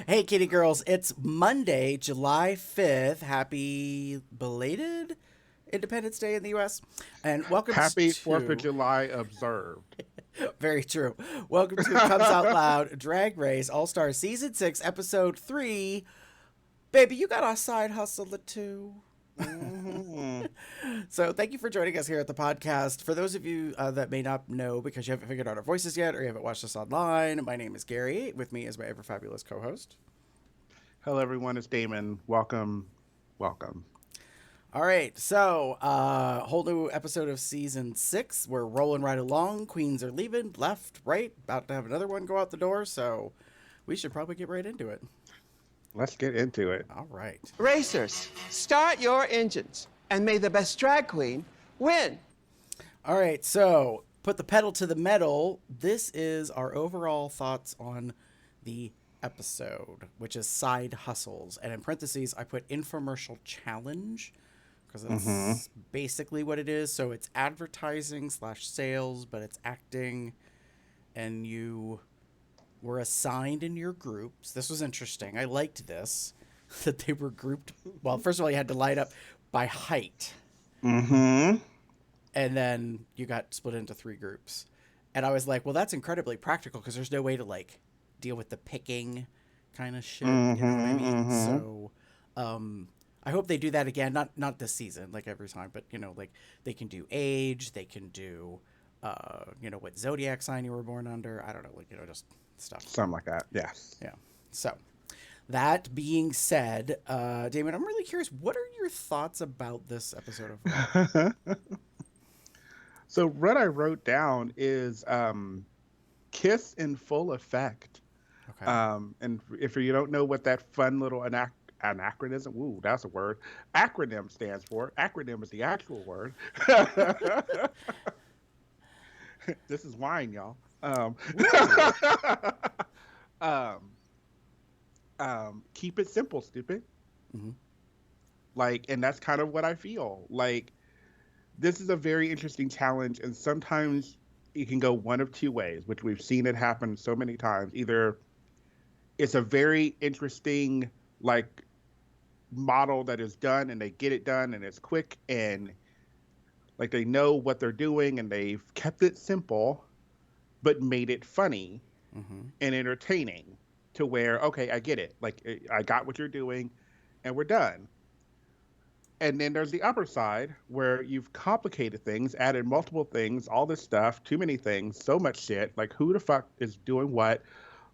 Hey, kitty girls, it's Monday, July 5th. Happy belated Independence Day in the U.S. And welcome Happy 4th of to, July observed. very true, welcome to Comes Out Loud Drag Race All Star Season 6, Episode 3. Baby, you got a side hustle or two. Mhm. So thank you for joining us here at the podcast. For those of you that may not know because you haven't figured out our voices yet or you haven't watched us online, my name is Gary. With me is my ever fabulous co-host. Hello, everyone. It's Damon. Welcome. Welcome. All right, so whole new episode of season 6. We're rolling right along. Queens are leaving, left, right. About to have another one go out the door, so we should probably get right into it. Let's get into it. All right. Racers, start your engines, and may the best drag queen win. All right, so put the pedal to the metal. This is our overall thoughts on the episode, which is side hustles. And in parentheses, I put infomercial challenge because that's basically what it is. So it's advertising slash sales, but it's acting. And you were assigned in your groups. This was interesting. I liked this, that they were grouped. Well, first of all, you had to light up by height. Mm-hmm. And then you got split into 3 groups. And I was like, well, that's incredibly practical because there's no way to like deal with the picking kind of shit. You know what I mean? So I hope they do that again. Not this season, like every time, but you know, like they can do age, they can do you know, what zodiac sign you were born under. I don't know, like, you know, just stuff. Something like that. Yes. Yeah. So that being said, Damon, I'm really curious, what are your thoughts about this episode of So what I wrote down is kiss in full effect. Okay. And if you don't know what that fun little anachronism, ooh, that's a word, acronym stands for. Acronym is the actual word. This is wine, y'all. Keep it simple, stupid. Mhm. Like, and that's kind of what I feel. Like, this is a very interesting challenge, and sometimes it can go one of two ways, which we've seen it happen so many times. Either it's a very interesting, like, model that is done, and they get it done, and it's quick, and like they know what they're doing, and they've kept it simple, but made it funny and entertaining to where, okay, I get it. Like, I got what you're doing, and we're done. And then there's the upper side where you've complicated things, added multiple things, all this stuff, too many things, so much shit. Like, who the fuck is doing what?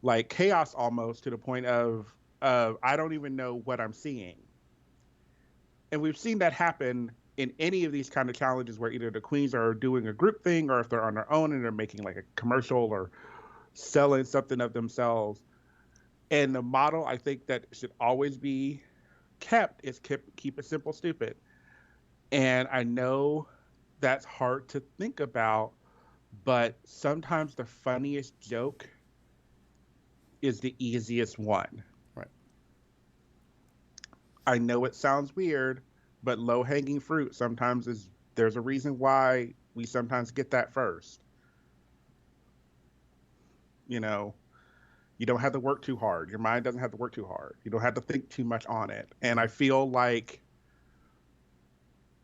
Like, chaos almost to the point of I don't even know what I'm seeing. And we've seen that happen in any of these kind of challenges where either the queens are doing a group thing or if they're on their own and they're making like a commercial or selling something of themselves. And the model I think that should always be kept is keep it simple, stupid. And I know that's hard to think about, but sometimes the funniest joke is the easiest one. Right. I know it sounds weird, but low hanging fruit sometimes there's a reason why we sometimes get that first. You know, you don't have to work too hard. Your mind doesn't have to work too hard. You don't have to think too much on it. And I feel like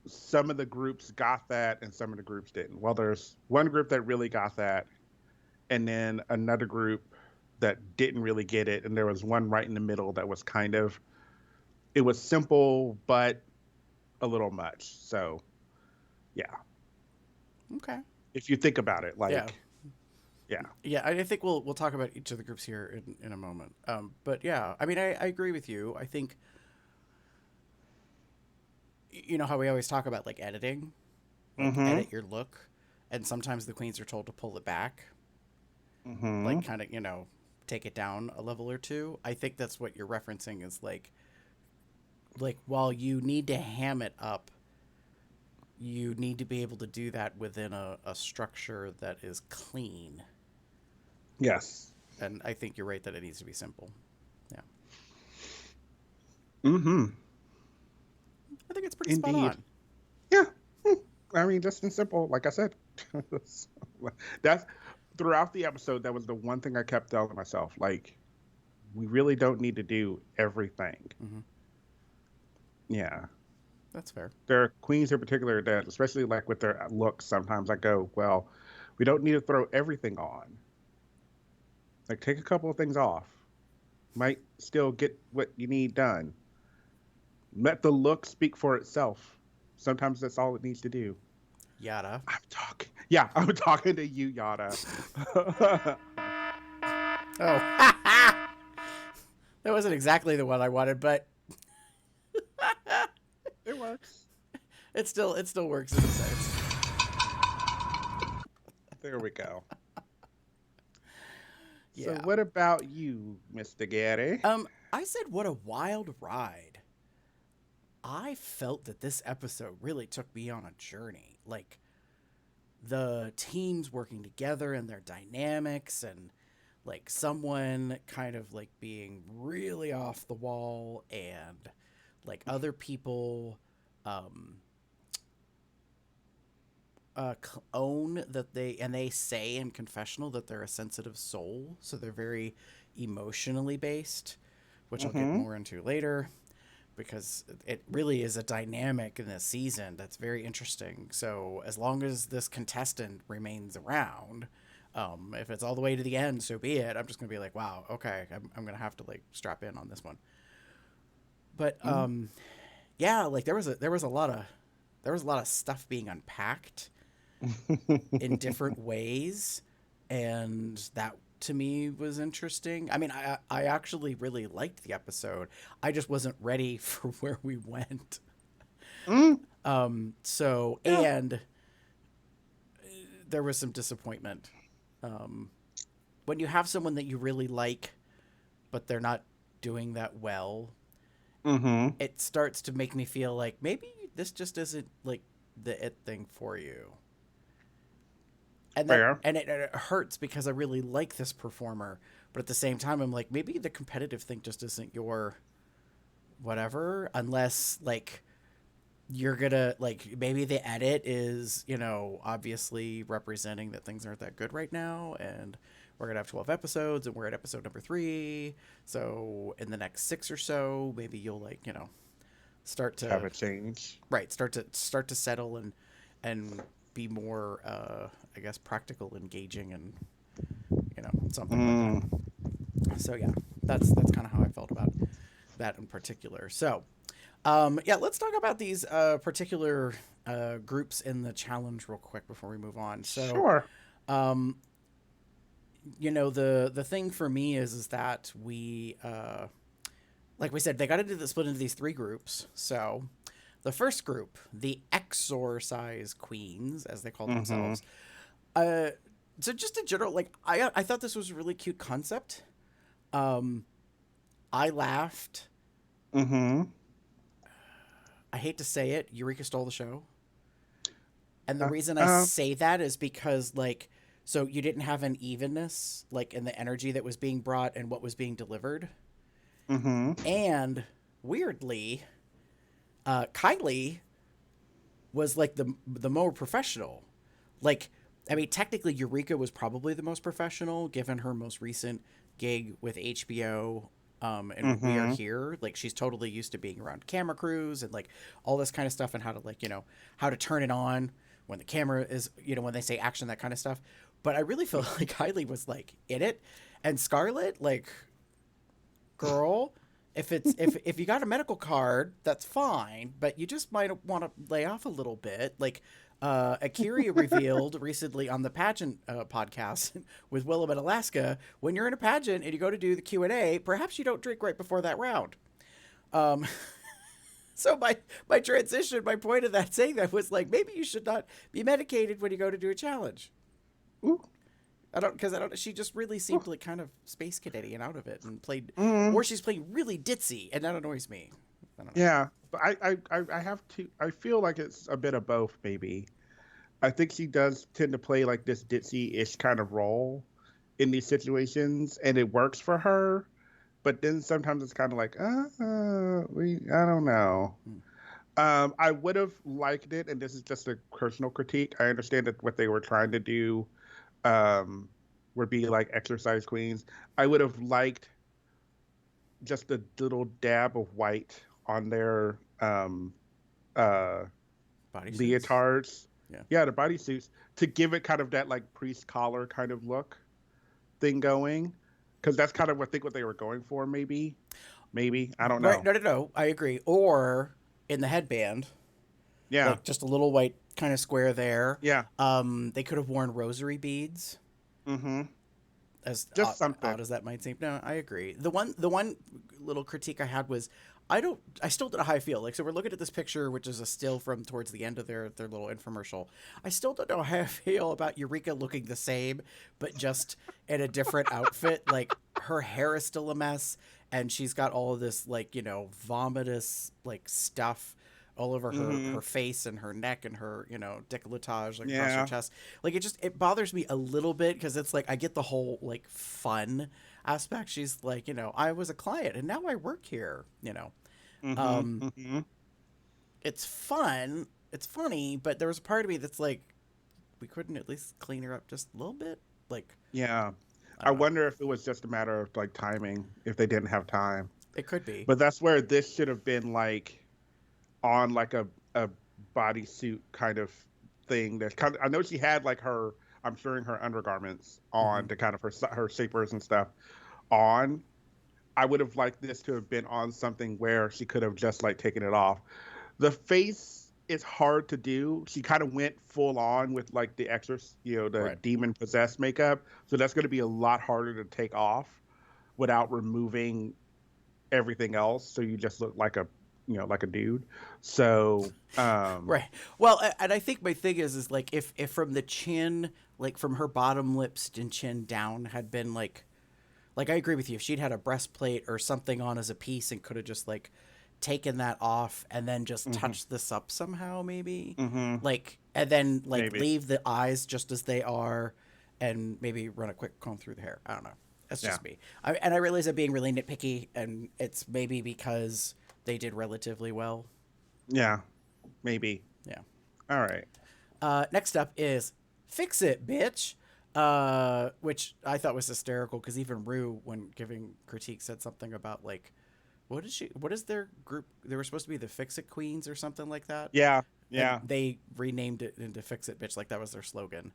some of the groups got that and some of the groups didn't. Well, there's one group that really got that, and then another group that didn't really get it. And there was one right in the middle that was kind of, it was simple, but a little much. So, yeah. Okay. If you think about it, like, yeah. Yeah, I think we'll talk about each of the groups here in a moment. But yeah, I mean, I agree with you. I think, you know how we always talk about like editing, like edit your look, and sometimes the queens are told to pull it back, like kind of, you know, take it down a level or two. I think that's what you're referencing is like while you need to ham it up, you need to be able to do that within a structure that is clean. Yes. And I think you're right that it needs to be simple. Yeah. I think it's pretty spot on. Yeah. I mean, just and simple, like I said. That's throughout the episode, that was the one thing I kept telling myself. Like, we really don't need to do everything. Mm-hmm. Yeah. That's fair. There are queens in particular that, especially like with their looks, sometimes I go, well, we don't need to throw everything on. Like, take a couple of things off. Might still get what you need done. Let the look speak for itself. Sometimes that's all it needs to do. Yada. I'm talking. Yeah, I'm talking to you, Yada. Oh, that wasn't exactly the one I wanted, but It works. it still works in a sense. There we go. Yeah. So what about you, Mr. Gary? I said what a wild ride. I felt that this episode really took me on a journey. Like the teams working together and their dynamics, and like someone kind of like being really off the wall, and like other people own that they say in confessional that they're a sensitive soul, so they're very emotionally based, which I'll get more into later, because it really is a dynamic in this season that's very interesting. So as long as this contestant remains around, if it's all the way to the end, so be it. I'm just gonna be like, wow, okay, I'm gonna have to like strap in on this one. But yeah, like there was a lot of stuff being unpacked in different ways, and that to me was interesting. I mean, I actually really liked the episode. I just wasn't ready for where we went. So yeah. And there was some disappointment when you have someone that you really like, but they're not doing that well. It starts to make me feel like maybe this just isn't like the it thing for you. And it hurts because I really like this performer, but at the same time, I'm like, maybe the competitive thing just isn't your whatever, unless like you're gonna like maybe the edit is, you know, obviously representing that things aren't that good right now, and we're gonna have 12 episodes and we're at episode number 3, so in the next 6 or so maybe you'll like, you know, start to have a change, right, start to settle and be more I guess practical, engaging, and you know, something like that. So yeah, that's kind of how I felt about that in particular. So yeah, let's talk about these particular groups in the challenge real quick before we move on. So sure. You know, the thing for me is that we like we said, they got into split into these 3 groups. So the first group, the exorcise queens, as they call themselves. So just in general, like I thought this was a really cute concept. I laughed. I hate to say it, Eureka stole the show. And the reason I say that is because, like, so you didn't have an evenness, like, in the energy that was being brought and what was being delivered. And weirdly, Kylie was like the more professional. Like, I mean, technically Eureka was probably the most professional given her most recent gig with HBO. And We Are Here. Like, she's totally used to being around camera crews and like all this kind of stuff, and how to, like, you know, how to turn it on when the camera is, you know, when they say action, that kind of stuff. But I really feel like Kylie was like in it, and Scarlett, like, girl, if you got a medical card, that's fine, but you just might want to lay off a little bit. Like, Akira revealed recently on the pageant podcast with Willem in Alaska, when you're in a pageant and you go to do the Q&A, perhaps you don't drink right before that round. So my transition, my point of that saying that was like, maybe you should not be medicated when you go to do a challenge. Ooh. She just really seemed like kind of space cadet and out of it, and played, or she's playing really ditzy, and that annoys me. I don't know. Yeah, but I have to, I feel like it's a bit of both, maybe. I think she does tend to play like this ditzy-ish kind of role in these situations, and it works for her. But then sometimes it's kind of like, I don't know. I would have liked it, and this is just a personal critique. I understand that what they were trying to do would be like exercise queens. I would have liked just a little dab of white on their uh Bodysuits. leotards. Yeah. Yeah, the bodysuits to give it kind of that like priest collar kind of look thing going. Because that's kind of I think what they were going for, maybe. Maybe. I don't Right. know. No, no, no. I agree. Or in the headband, Yeah. like just a little white kind of square there. Yeah. They could have worn rosary beads. Mm-hmm. As Just odd something. as that might seem. No, I agree. The one little critique I had was I still did a high feel. Like, so we're looking at this picture, which is a still from towards the end of their little infomercial. I still don't know how I feel about Eureka looking the same, but just in a different outfit. Like, her hair is still a mess, and she's got all of this, like, vomitous, like, stuff all over Mm-hmm. her face and her neck and her décolletage like across her Yeah. chest. Like, it bothers me a little bit because it's like I get the whole like fun aspect. She's like, I was a client and now I work here. Mm-hmm. um Mm-hmm. it's fun, it's funny, but there was a part of me that's like, we couldn't at least clean her up just a little bit. Like, Yeah. I I don't know. wonder if it was just a matter of like timing, if they didn't have time. It could be. But that's where this should have been like on like a bodysuit kind of thing. That kind of, I know she had like her, I'm sure her undergarments Hmm. on to kind of her shapers and stuff on. I would have liked this to have been on something where she could have just like taken it off. The face is hard to do. She kind of went full on with like the extra, the Right. demon possessed makeup. So that's going to be a lot harder to take off without removing everything else. So you just look like like a dude. So, Right. Well, and I think my thing is like, if from the chin, like from her bottom lips and chin down had been like I agree with you. If she'd had a breastplate or something on as a piece and could have just like taken that off and then just hmm touched this up somehow, maybe, hmm like, and then like maybe. leave the eyes just as they are, and maybe run a quick comb through the hair. I don't know. That's Yeah. just me. And I realize I'm being really nitpicky, and it's maybe because they did relatively well. Yeah. Maybe. Yeah. All right. Next up is Fix It, Bitch. Which I thought was hysterical because even Rue, when giving critique, said something about like, what is their group? They were supposed to be the Fix It Queens or something like that. Yeah. And Yeah. they renamed it into Fix It, Bitch. Like that was their slogan.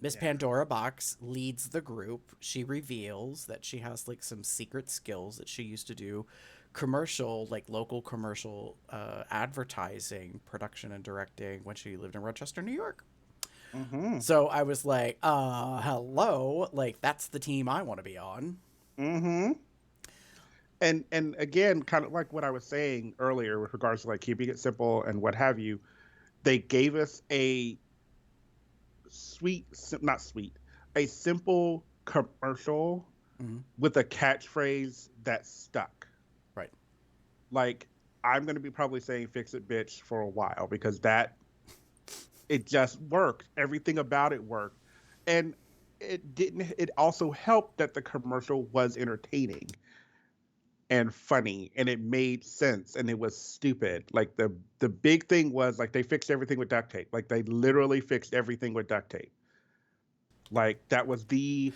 Miss Yeah. Pandora Box leads the group. She reveals that she has like some secret skills that she used to do commercial, like local commercial advertising, production, and directing when she lived in Rochester, New York. hmm So I was like, hello, like that's the team I want to be on. hmm And again, kind of like what I was saying earlier with regards to like keeping it simple and what have you, they gave us a not sweet, a simple commercial Hmm. with a catchphrase that stuck. Right. Like I'm going to be probably saying "fix it, bitch" for a while because that it just worked. Everything about it worked, and it didn't. It also helped that the commercial was entertaining and funny and it made sense and it was stupid. Like the big thing was like they fixed everything with duct tape. Like they literally fixed everything with duct tape. Like that was the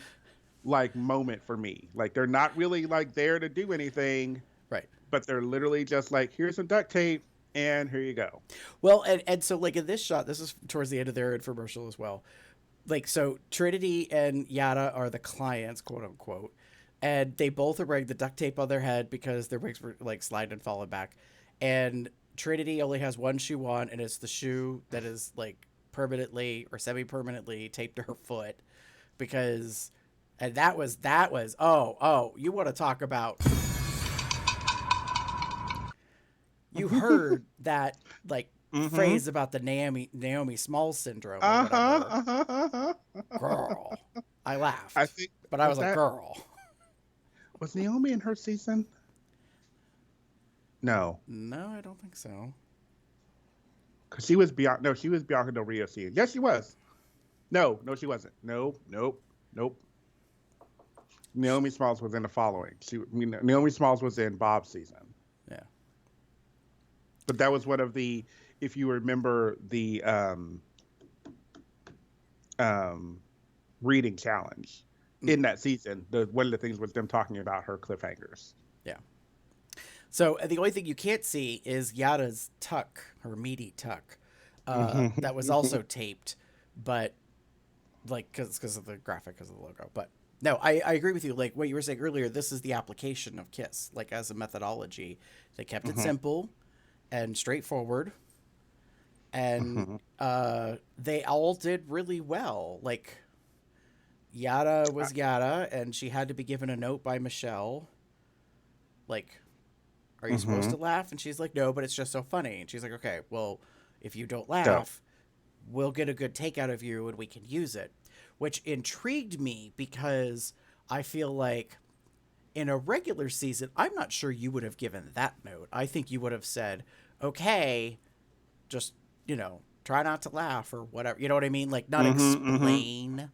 like moment for me. Like they're not really like there to do anything, Right. but they're literally just like here's some duct tape and here you go. Well, and so like in this shot, this is towards the end of their infomercial as well. Like, so Trinity and Yada are the clients, quote unquote, and they both are wearing the duct tape on their head because their wigs were like sliding and falling back. And Trinity only has one shoe on, and it's the shoe that is like permanently or semi-permanently taped to her foot because, and that was oh, you want to talk about, you heard that like Mm-hmm. phrase about the Naomi Smalls syndrome or Uh-huh. whatever. Uh-huh. Girl, I I laughed, think but I was was like, that girl. was Naomi in her season? No. No, I don't think so. Because she was beyond no, she was Bianca Del Rio season. Yes, she was. No, no, she wasn't. Nope, nope, nope. Naomi Smalls was in the following. Naomi Smalls was in Bob's season, Yeah. but that was one of the, if you remember the um, reading challenge Mm, in that season. The one of the things was them talking about her cliffhangers. yeah. So the only thing you can't see is Yada's tuck, her meaty tuck, that was also taped, but like because of the graphic, because of the logo. But no, I agree with you. Like what you were saying earlier, this is the application of Kiss, like as a methodology. They kept it simple and straightforward, and they all did really well. Like Yada was Yada, and she had to be given a note by Michelle. Like, are you supposed to laugh? And she's like, no, but it's just so funny. And she's like, okay, well, if you don't laugh, we'll get a good take out of you and we can use it. Which intrigued me because I feel like in a regular season, I'm not sure you would have given that note. I think you would have said, okay, just, try not to laugh or whatever. You know what I mean? Like, not explain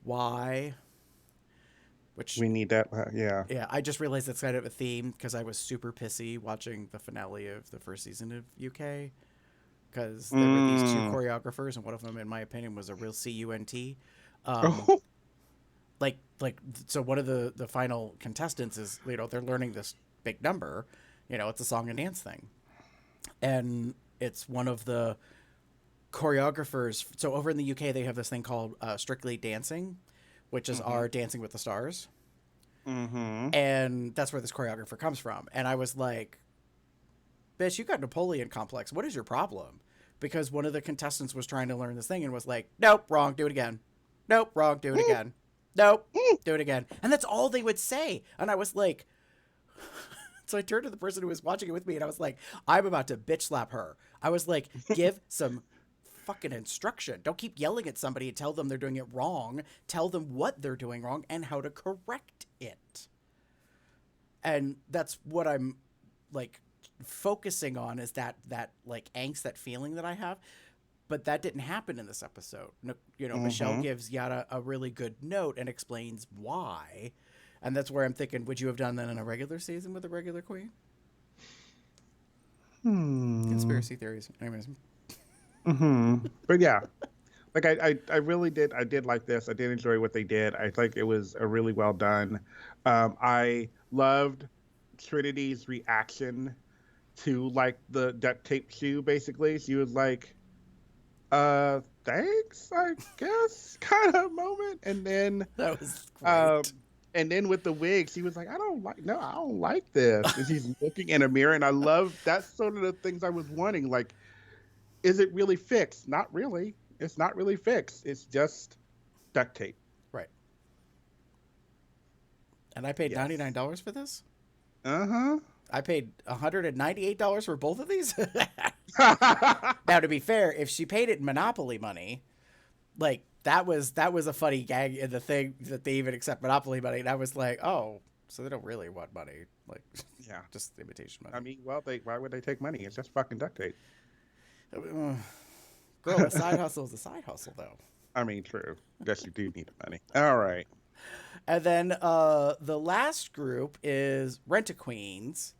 why. Which we need that. Yeah. Yeah, I just realized that's kind of a theme because I was super pissy watching the finale of the first season of UK because there were these two choreographers and one of them, in my opinion, was a real cunt. So one of the final contestants is, they're learning this big number, it's a song and dance thing, and it's one of the choreographers. So over in the UK, they have this thing called Strictly Dancing, which is our Dancing with the Stars. And that's where this choreographer comes from. And I was like, bitch, you got Napoleon complex. What is your problem? Because one of the contestants was trying to learn this thing and was like, nope, wrong, do it again. Nope, wrong, do it again. Nope, do it again. And that's all they would say. And I was like, so I turned to the person who was watching it with me and I was like, I'm about to bitch slap her. I was like, give some fucking instruction. Don't keep yelling at somebody and tell them they're doing it wrong. Tell them what they're doing wrong and how to correct it. And that's what I'm like focusing on, is that like angst, that feeling that I have. But that didn't happen in this episode. Michelle gives Yada a really good note and explains why. And that's where I'm thinking, would you have done that in a regular season with a regular queen? Conspiracy theories. Anyways. But yeah, like I really did. I did like this. I did enjoy what they did. I think it was a really well done. I loved Trinity's reaction to like the duct tape shoe. Basically, she was like, thanks, I guess," kind of moment. And then that was great. And then with the wig, she was like, I don't like this. And she's looking in a mirror, and I love that's sort of the things I was wanting. Like, is it really fixed? Not really. It's not really fixed. It's just duct tape. Right. And I paid $99 for this? I paid $198 for both of these? Now, to be fair, if she paid it in Monopoly money, like, that was a funny gag in the thing that they even accept Monopoly money. And I was like, oh, so they don't really want money. Like, yeah, just imitation money. I mean, well, why would they take money? It's just fucking duct tape. Girl, a side hustle is a side hustle, though. I mean, true. Guess you do need the money. All right. And then the last group is Rent-A-Queens,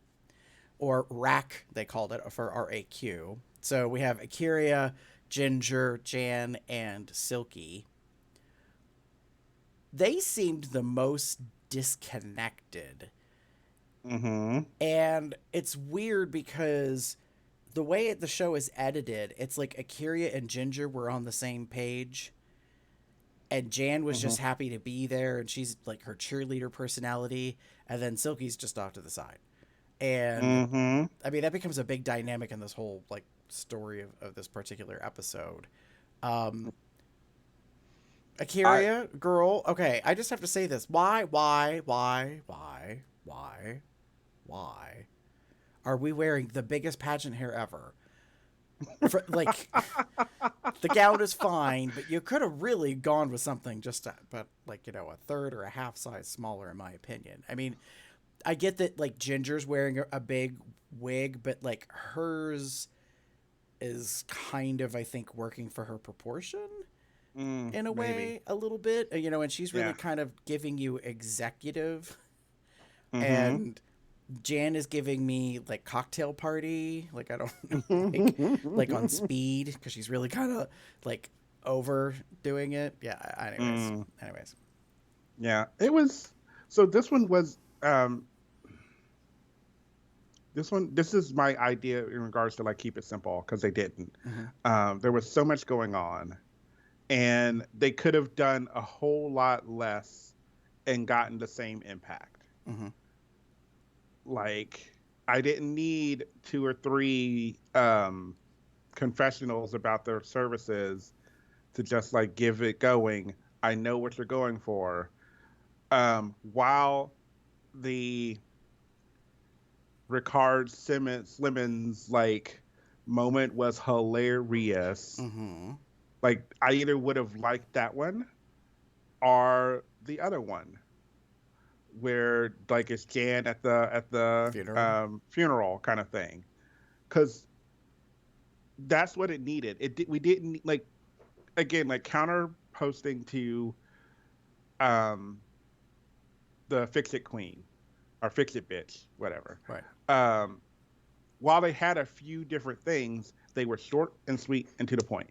or RAQ, they called it, for RAQ. So we have Akira, Ginger, Jan, and Silky. They seemed the most disconnected. And it's weird because the way the show is edited, it's like Akira and Ginger were on the same page, and Jan was just happy to be there, and she's like her cheerleader personality, and then Silky's just off to the side. And I mean, that becomes a big dynamic in this whole like story of this particular episode. Akira, girl, okay, I just have to say this. Why are we wearing the biggest pageant hair ever? Like, the gown is fine, but you could have really gone with something a third or a half size smaller, in my opinion. I mean, I get that, like, Ginger's wearing a big wig, but, like, hers is kind of, I think, working for her proportion in a way, a little bit, and she's really kind of giving you executive, and Jan is giving me like cocktail party, like I don't know, like on speed, because she's really kind of like overdoing it. Yeah. Anyways. Yeah, it was. So this one was. This is my idea in regards to like keep it simple because they didn't. There was so much going on, and they could have done a whole lot less and gotten the same impact. Like, I didn't need 2 or 3 confessionals about their services to just like give it going. I know what you're going for. While the Ricard Simmons like moment was hilarious. Like, I either would have liked that one or the other one where like it's Jan at the funeral kind of thing, because that's what it needed. We didn't like, again, like counter posting to the Fix It Queen or Fix It Bitch, whatever. Right. While they had a few different things, they were short and sweet and to the point.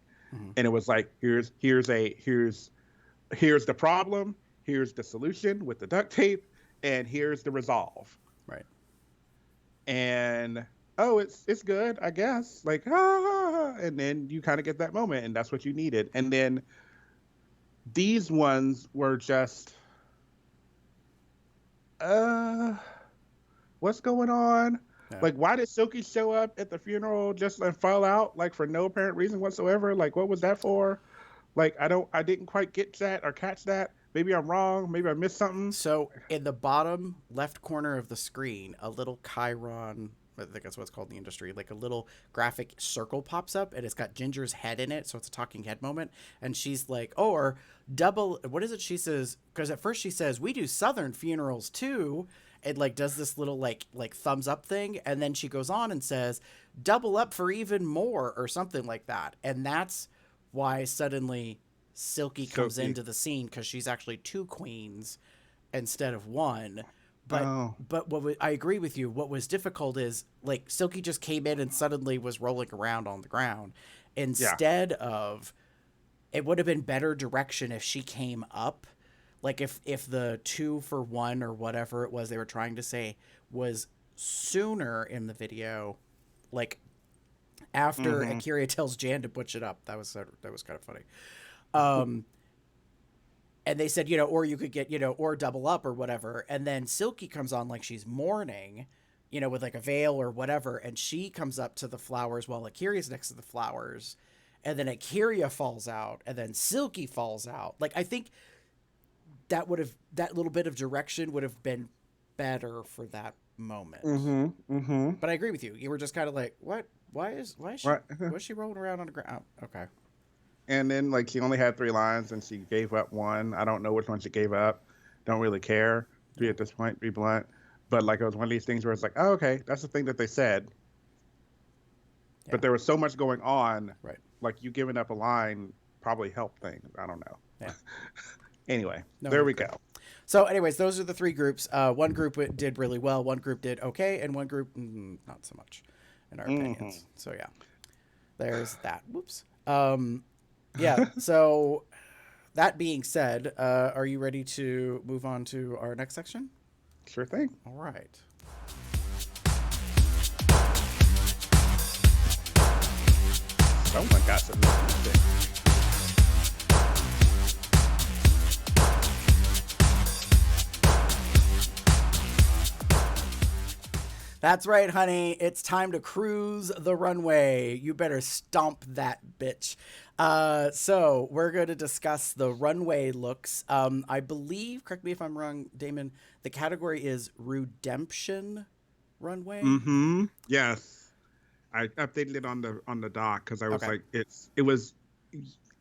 And it was like, here's the problem, here's the solution with the duct tape, and here's the resolve. Right. And it's good, I guess. Like, and then you kind of get that moment, and that's what you needed. And then these ones were just, what's going on? Yeah. Like, why did Silky show up at the funeral just and fall out, like, for no apparent reason whatsoever? Like, what was that for? Like, I didn't quite get that or catch that. Maybe I'm wrong. Maybe I missed something. So in the bottom left corner of the screen, a little Chiron, I think that's what it's called in the industry, like a little graphic circle pops up, and it's got Ginger's head in it, so it's a talking head moment. And she's like, oh, or double, what is it she says? Because at first she says, we do Southern funerals too. It like does this little like thumbs up thing, and then she goes on and says, double up for even more, or something like that. And that's why suddenly Silky comes into the scene, because she's actually 2 queens instead of 1. But I agree with you. What was difficult is like Silky just came in and suddenly was rolling around on the ground instead of, it would have been better direction if she came up. Like if the 2 for 1 or whatever it was they were trying to say was sooner in the video, like after Akira tells Jan to butch it up. That was kind of funny. And they said, or you could get, or double up or whatever. And then Silky comes on like she's mourning, with like a veil or whatever. And she comes up to the flowers while Akira's next to the flowers. And then Akira falls out. And then Silky falls out. Like, I think that little bit of direction would have been better for that moment. But I agree with you. You were just kind of like, what? Why is she rolling around on the ground? Oh, okay. And then, like, she only had 3 lines, and she gave up 1. I don't know which one she gave up. Don't really care, to be at this point, be blunt. But, like, it was one of these things where it's like, oh, okay, that's the thing that they said. Yeah. But there was so much going on. Right. Like, you giving up a line probably helped things. I don't know. Yeah. Anyway, there we go. So, anyways, those are the 3 groups. One group did really well. One group did okay. And one group, not so much, in our opinions. So, yeah. There's that. Whoops. Yeah, so that being said, are you ready to move on to our next section? Sure thing. All right. Someone got some music. That's right, honey. It's time to cruise the runway. You better stomp that bitch. So we're going to discuss the runway looks. I believe, correct me if I'm wrong, Damon, the category is Rudemption runway. Yes. I updated it on the doc because I was like, it was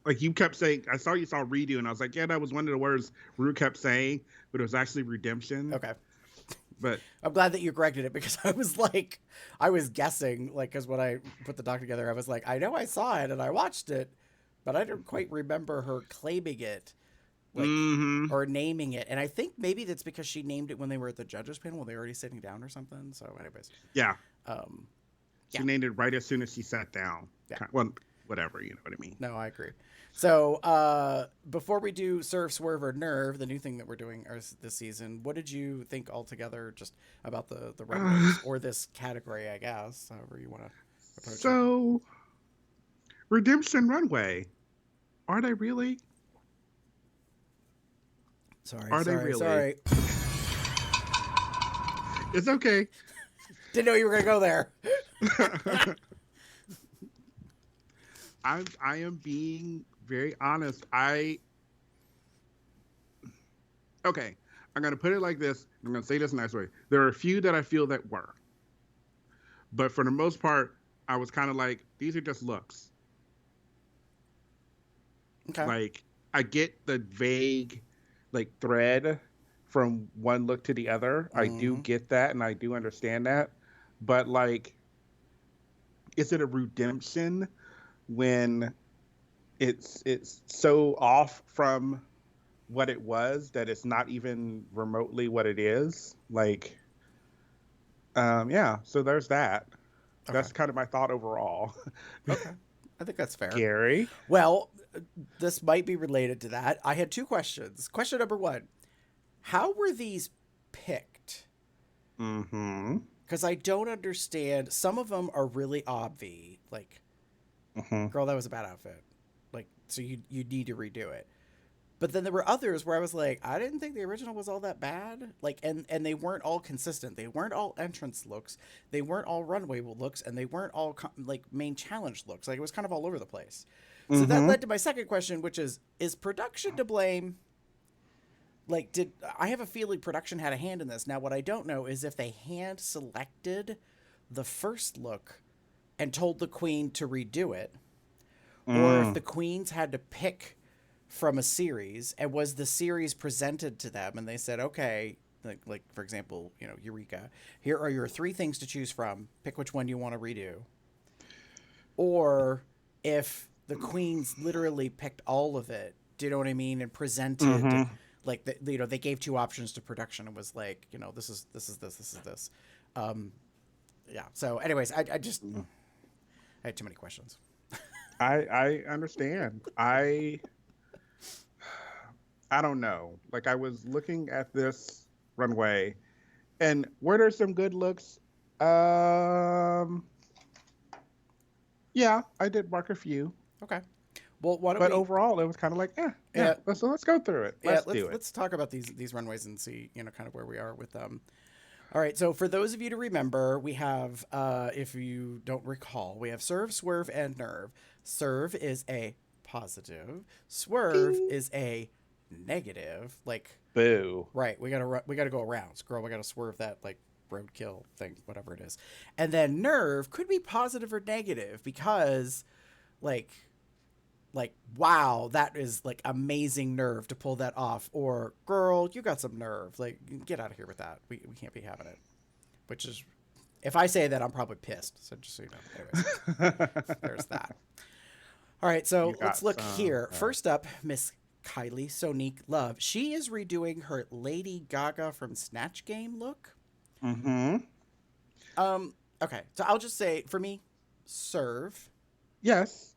like you kept saying, I saw you saw redo, and I was like, yeah, that was one of the words Ru kept saying, but it was actually Redemption. Okay. But I'm glad that you corrected it, because I was guessing, like, because when I put the doc together, I was like, I know I saw it and I watched it, but I don't quite remember her claiming it, like, or naming it. And I think maybe that's because she named it when they were at the judges panel, when they were already sitting down or something. So anyways. Yeah. She named it right as soon as she sat down. Yeah. Well, whatever, you know what I mean? No, I agree. So before we do Serve, Swerve, or Nerve, the new thing that we're doing this season, what did you think altogether just about the runways or this category, I guess, however you want to approach it? So, Redemption Runway, are they really? Sorry. It's okay. Didn't know you were going to go there. I am being very honest. Okay, I'm going to put it like this. I'm going to say this in a nice way. There are a few that I feel that were. But for the most part, I was kind of like, these are just looks. Okay. Like, I get the vague, like, thread from one look to the other. I do get that, and I do understand that. But, like, is it a redemption when it's so off from what it was that it's not even remotely what it is? Like, yeah, so there's that. Okay. That's kind of my thought overall. Okay. I think that's fair. Gary? Well, this might be related to that. I had two questions. Question number one, how were these picked? Mm-hmm. Because I don't understand. Some of them are really obvious. Like, girl, that was a bad outfit. Like, so you need to redo it. But then there were others where I was like, I didn't think the original was all that bad. Like, and they weren't all consistent. They weren't all entrance looks. They weren't all runway looks, and they weren't all like main challenge looks. Like, it was kind of all over the place. So that led to my second question, which is production to blame? Like, I have a feeling production had a hand in this. Now, what I don't know is if they hand selected the first look and told the queen to redo it, or if the queens had to pick from a series, and was the series presented to them and they said, okay, like for example, you know, Eureka, here are your 3 things to choose from, pick which one you want to redo. Or if the queens literally picked all of it, do you know what I mean, and presented like you know, they gave 2 options to production and was like, you know, this is this. Yeah, so anyways, I had too many questions. I understand. I don't know. Like, I was looking at this runway, and were there some good looks? Yeah, I did mark a few. Okay. Well, why don't but we... overall, it was kind of like, let's go through it. Let's do it. Let's talk about these runways and see, you know, kind of where we are with them. All right, so for those of you to remember, we have, if you don't recall, we have Serve, Swerve, and Nerve. Serve is a positive. Swerve is a negative. Like, boo. Right, we gotta go around. Girl, we gotta swerve that, like, roadkill thing, whatever it is. And then Nerve could be positive or negative because, like, wow, that is, like, amazing nerve to pull that off. Or, girl, you got some nerve. Like, get out of here with that. We can't be having it. Which is, if I say that, I'm probably pissed. So just so you know. Anyways, there's that. All right, so let's look here. First up, Miss Kylie Sonique Love. She is redoing her Lady Gaga from Snatch Game look. Okay, so I'll just say, for me, Serve. Yes.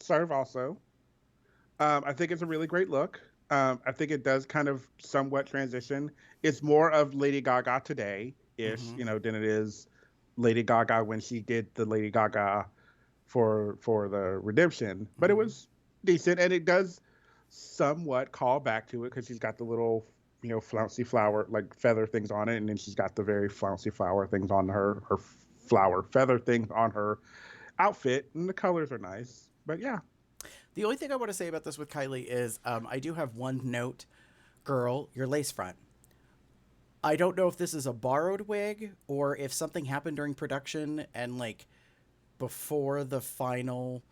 Serve also. I think it's a really great look. I think it does kind of somewhat transition. It's more of Lady Gaga today-ish, you know, than it is Lady Gaga when she did the Lady Gaga for the Redemption. But it was decent, and it does somewhat call back to it because she's got the little, you know, flouncy flower, like feather things on it, and then she's got the very flouncy flower things on her flower feather things on her outfit, and the colors are nice. But yeah. The only thing I want to say about this with Kylie is I do have one note. Girl, your lace front. I don't know if this is a borrowed wig or if something happened during production and, like, before the final,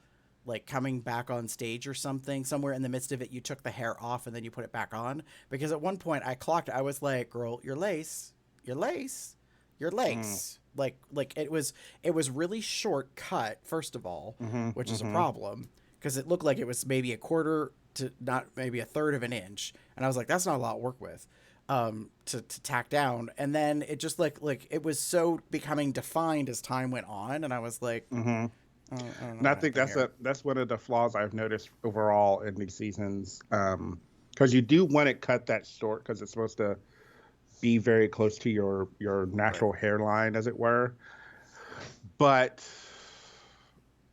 like, coming back on stage or something, somewhere in the midst of it, you took the hair off and then you put it back on. Because at one point I clocked, I was like, girl, your lace. Like it was really short cut, first of all, which is a problem because it looked like it was maybe a quarter to not maybe a third of an inch. And I was like, that's not a lot of work with, to tack down. And then it just like it was so becoming defined as time went on. And I was like, I don't know And I what think happened here. that's one of the flaws I've noticed overall in these seasons. Because you do want it cut that short because it's supposed to be very close to your Right. natural hairline, as it were. But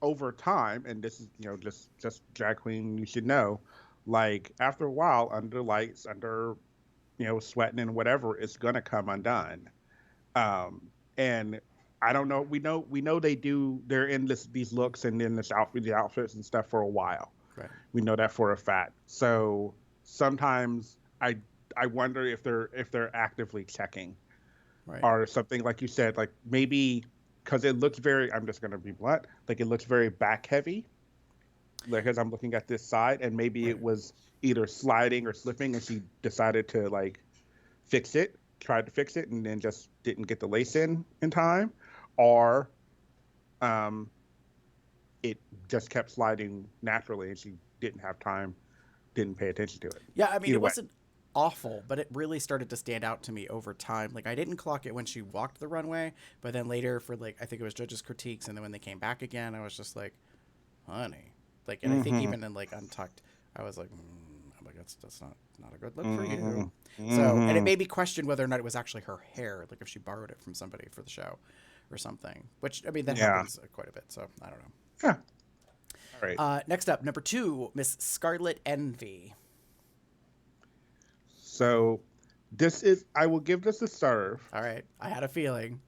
over time, and this is just drag queen, you should know, like after a while, under lights, under sweating and whatever, it's gonna come undone. And I don't know. We know they're in these looks and in the outfits and stuff for a while. Right. We know that for a fact. So sometimes I wonder if they're actively checking Right. or something, like you said, like maybe because it looks very, I'm just gonna be blunt, like it looks very back heavy, like as I'm looking at this side, and maybe Right. it was either sliding or slipping, and she decided to like tried to fix it, and then just didn't get the lace in time, or um, it just kept sliding naturally, and she didn't have time, didn't pay attention to it. Yeah, I mean, Either it way, wasn't awful, but it really started to stand out to me over time. Like, I didn't clock it when she walked the runway, but then later for, like, I think it was judges' critiques, and then when they came back again, I was just like, honey. Like, and I think mm-hmm, even in, like, Untucked, I was like, I'm like, that's not a good look for mm-hmm, you. So, and it mm-hmm. made me question whether or not it was actually her hair, like if she borrowed it from somebody for the show or something, which, I mean, that Yeah, happens quite a bit, so I don't know. yeah. All right. Next up, number 2, Miss Scarlet Envy. So I will give this a serve. All right, I had a feeling.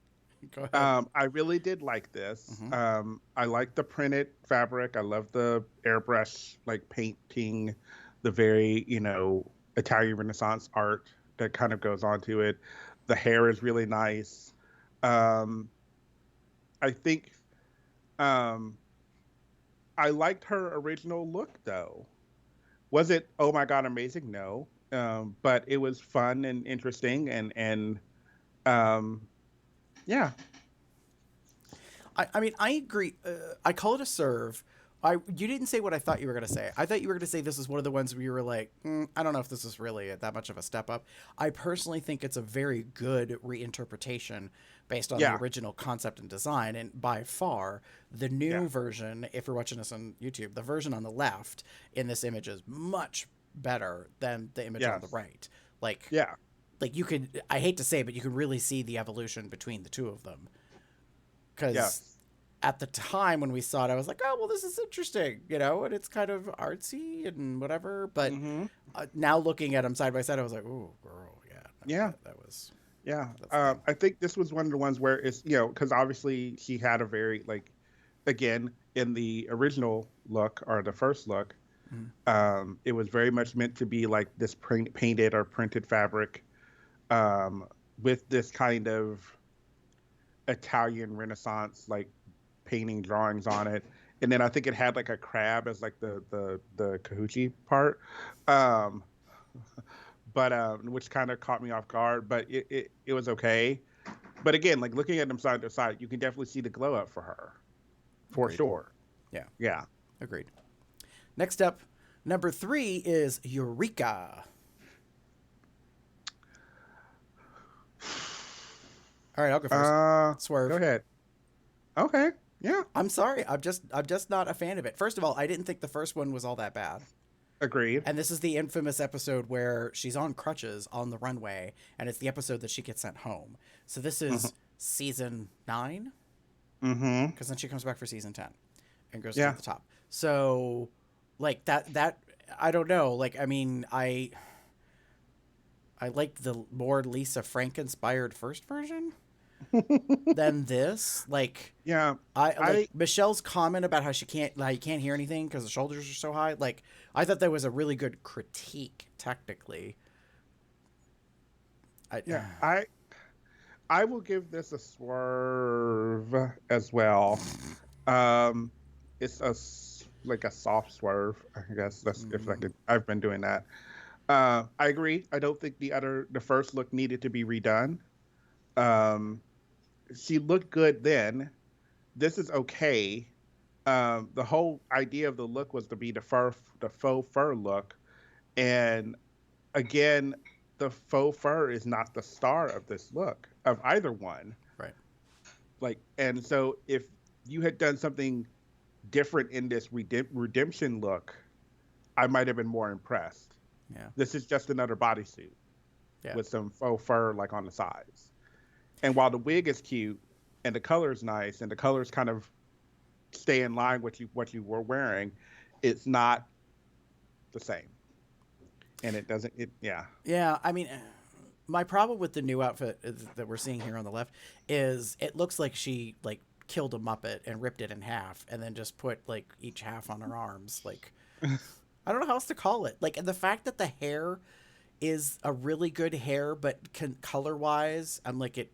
Go ahead. I really did like this. Mm-hmm. I like the printed fabric. I love the airbrush, like painting, the very, Italian Renaissance art that kind of goes onto it. The hair is really nice. Um, I think um, I liked her original look, though. Was it, oh my God, amazing? No. But it was fun and interesting, and um, yeah. I mean, I agree. I call it a serve. You didn't say what I thought you were going to say. I thought you were going to say this is one of the ones where you were like, I don't know if this is really that much of a step up. I personally think it's a very good reinterpretation based on the Yeah. original concept and design. And by far, the Yeah. new version, if you're watching this on YouTube, the version on the left in this image is much better than the image on the Yes. right. Like, Yeah. like you could, I hate to say, but you could really see the evolution between the two of them. Because Yes. at the time when we saw it, I was like, oh, well, this is interesting, and it's kind of artsy and whatever. But Mm-hmm. now looking at them side by side, I was like, oh, girl, yeah. No, Yeah. that was, Yeah. that's the thing. I think this was one of the ones where it's, because obviously she had a very, like, again, in the original look or the first look, Mhm. it was very much meant to be like this painted or printed fabric um, with this kind of Italian Renaissance, like, painting drawings on it. And then I think it had like a crab as like the Kahuchi part. Um, but which kind of caught me off guard, but it was okay. But again, like looking at them side to side, you can definitely see the glow up for her, for Agreed. sure. Yeah, Yeah. agreed. Next up, number 3 is Eureka. All right, I'll go first. Swerve. Go ahead. Okay. Yeah. I'm sorry. I'm just not a fan of it. First of all, I didn't think the first one was all that bad. Agreed. And this is the infamous episode where she's on crutches on the runway, and it's the episode that she gets sent home. So this is season 9, Mm-hmm. because then she comes back for season 10 and goes Yeah. to the top. So, like that I don't know. Like, I mean, I liked the more Lisa Frank inspired first version than this. Like, Yeah. I Michelle's comment about how you can't hear anything because the shoulders are so high. Like, I thought that was a really good critique technically. Yeah. I will give this a swerve as well. It's like a soft swerve, I guess. That's if I could. I've been doing that. I agree. I don't think the first look needed to be redone. She looked good then. This is okay. The whole idea of the look was to be the faux fur look, and again, the faux fur is not the star of this look of either one. Right. Like, and so if you had done something different in this redemption look, I might have been more impressed. Yeah. This is just another bodysuit Yeah. with some faux fur like on the sides. And while the wig is cute and the color's nice and the colors kind of stay in line with what you were wearing, it's not the same. And it doesn't. Yeah. Yeah. I mean, my problem with the new outfit that we're seeing here on the left is it looks like she like killed a Muppet and ripped it in half and then just put like each half on her arms. Like, I don't know how else to call it. Like, and the fact that the hair is a really good hair, but color wise, I'm like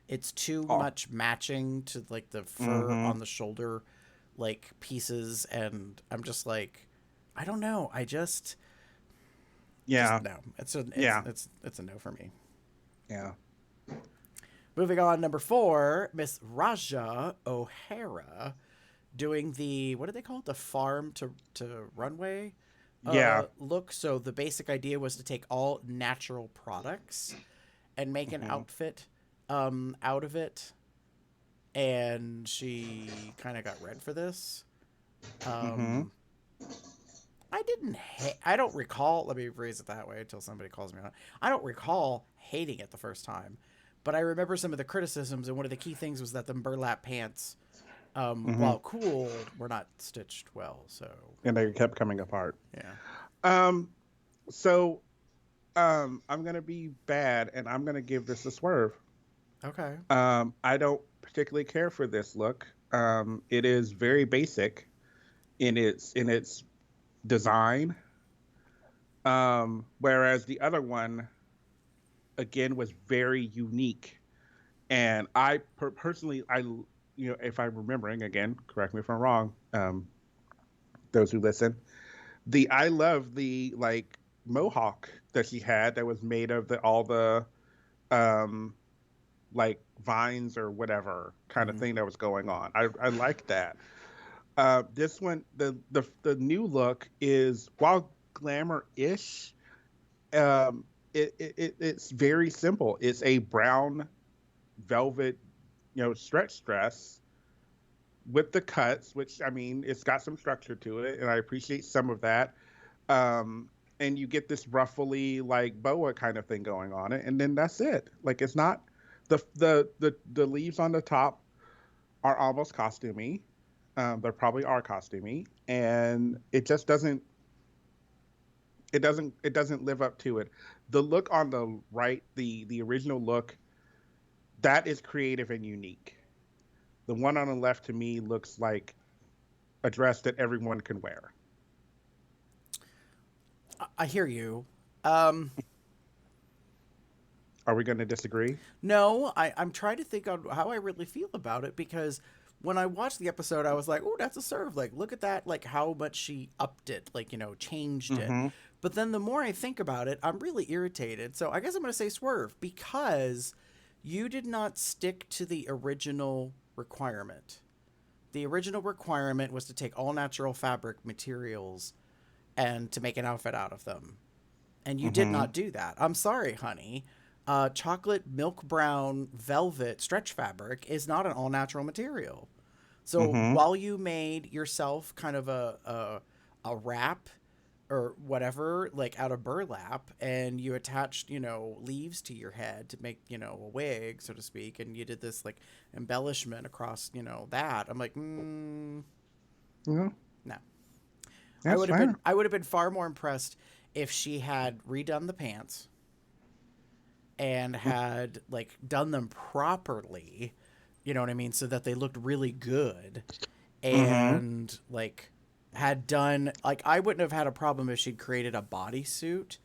it's too much matching to like the fur on the shoulder, like pieces, and I'm just like, I don't know. Yeah. No. It's a no for me. Yeah. Moving on, number 4, Miss Raja O'Hara, doing the, what did they call it? The farm to runway look. So the basic idea was to take all natural products and make an outfit out of it. And she kind of got red for this. I don't recall, let me phrase it that way until somebody calls me on it. I don't recall hating it the first time, but I remember some of the criticisms, and one of the key things was that the burlap pants, while cool, were not stitched well. So, and they kept coming apart. Yeah. So, I'm gonna be bad, and I'm gonna give this a swerve. Okay. I don't particularly care for this look. It is very basic in its design, whereas the other one again was very unique. And I personally, if I'm remembering, again, correct me if I'm wrong, those who listen, I love the like mohawk that she had that was made of all the like vines or whatever kind of thing that was going on. I like that. This one, the new look is, while glamour-ish, it's very simple. It's a brown velvet, stretch dress with the cuts, which, I mean, it's got some structure to it, and I appreciate some of that. And you get this ruffly, like, boa kind of thing going on it, and then that's it. Like, it's not the leaves on the top are almost costumey. They probably are costumey, and it just doesn't live up to it. The look on the right, the original look, that is creative and unique. The one on the left to me looks like a dress that everyone can wear. I hear you. Are we going to disagree? No, I'm trying to think on how I really feel about it, because when I watched the episode, I was like, oh, that's a serve. Like, look at that, like how much she upped it, like, changed it. But then the more I think about it, I'm really irritated. So I guess I'm going to say swerve, because you did not stick to the original requirement. The original requirement was to take all natural fabric materials and to make an outfit out of them. And you did not do that. I'm sorry, honey. Chocolate milk brown velvet stretch fabric is not an all natural material. So while you made yourself kind of a wrap or whatever, like out of burlap, and you attached, leaves to your head to make, a wig, so to speak, and you did this like embellishment across, that, I'm like, no. That's I would have been far more impressed if she had redone the pants and had like done them properly, you know what I mean, so that they looked really good, and like had done, like, I wouldn't have had a problem if she'd created a bodysuit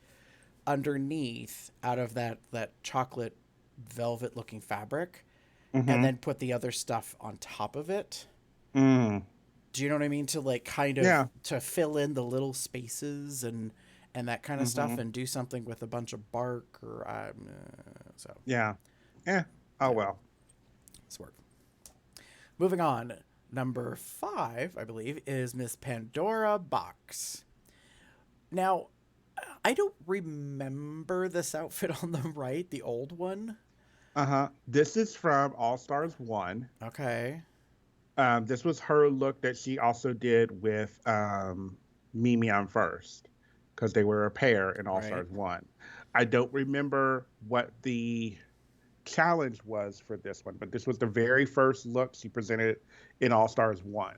underneath out of that chocolate velvet looking fabric, and then put the other stuff on top of it. Do you know what I mean? To like kind of to fill in the little spaces and that kind of stuff, and do something with a bunch of bark or so. Yeah. Oh well. Swerve. Moving on. Number 5, I believe, is Miss Pandora Box. Now, I don't remember this outfit on the right, the old one. This is from All Stars 1. Okay. This was her look that she also did with Mimi on First, because they were a pair in All Right. Stars 1. I don't remember what the challenge was for this one, but this was the very first look she presented in All Stars 1.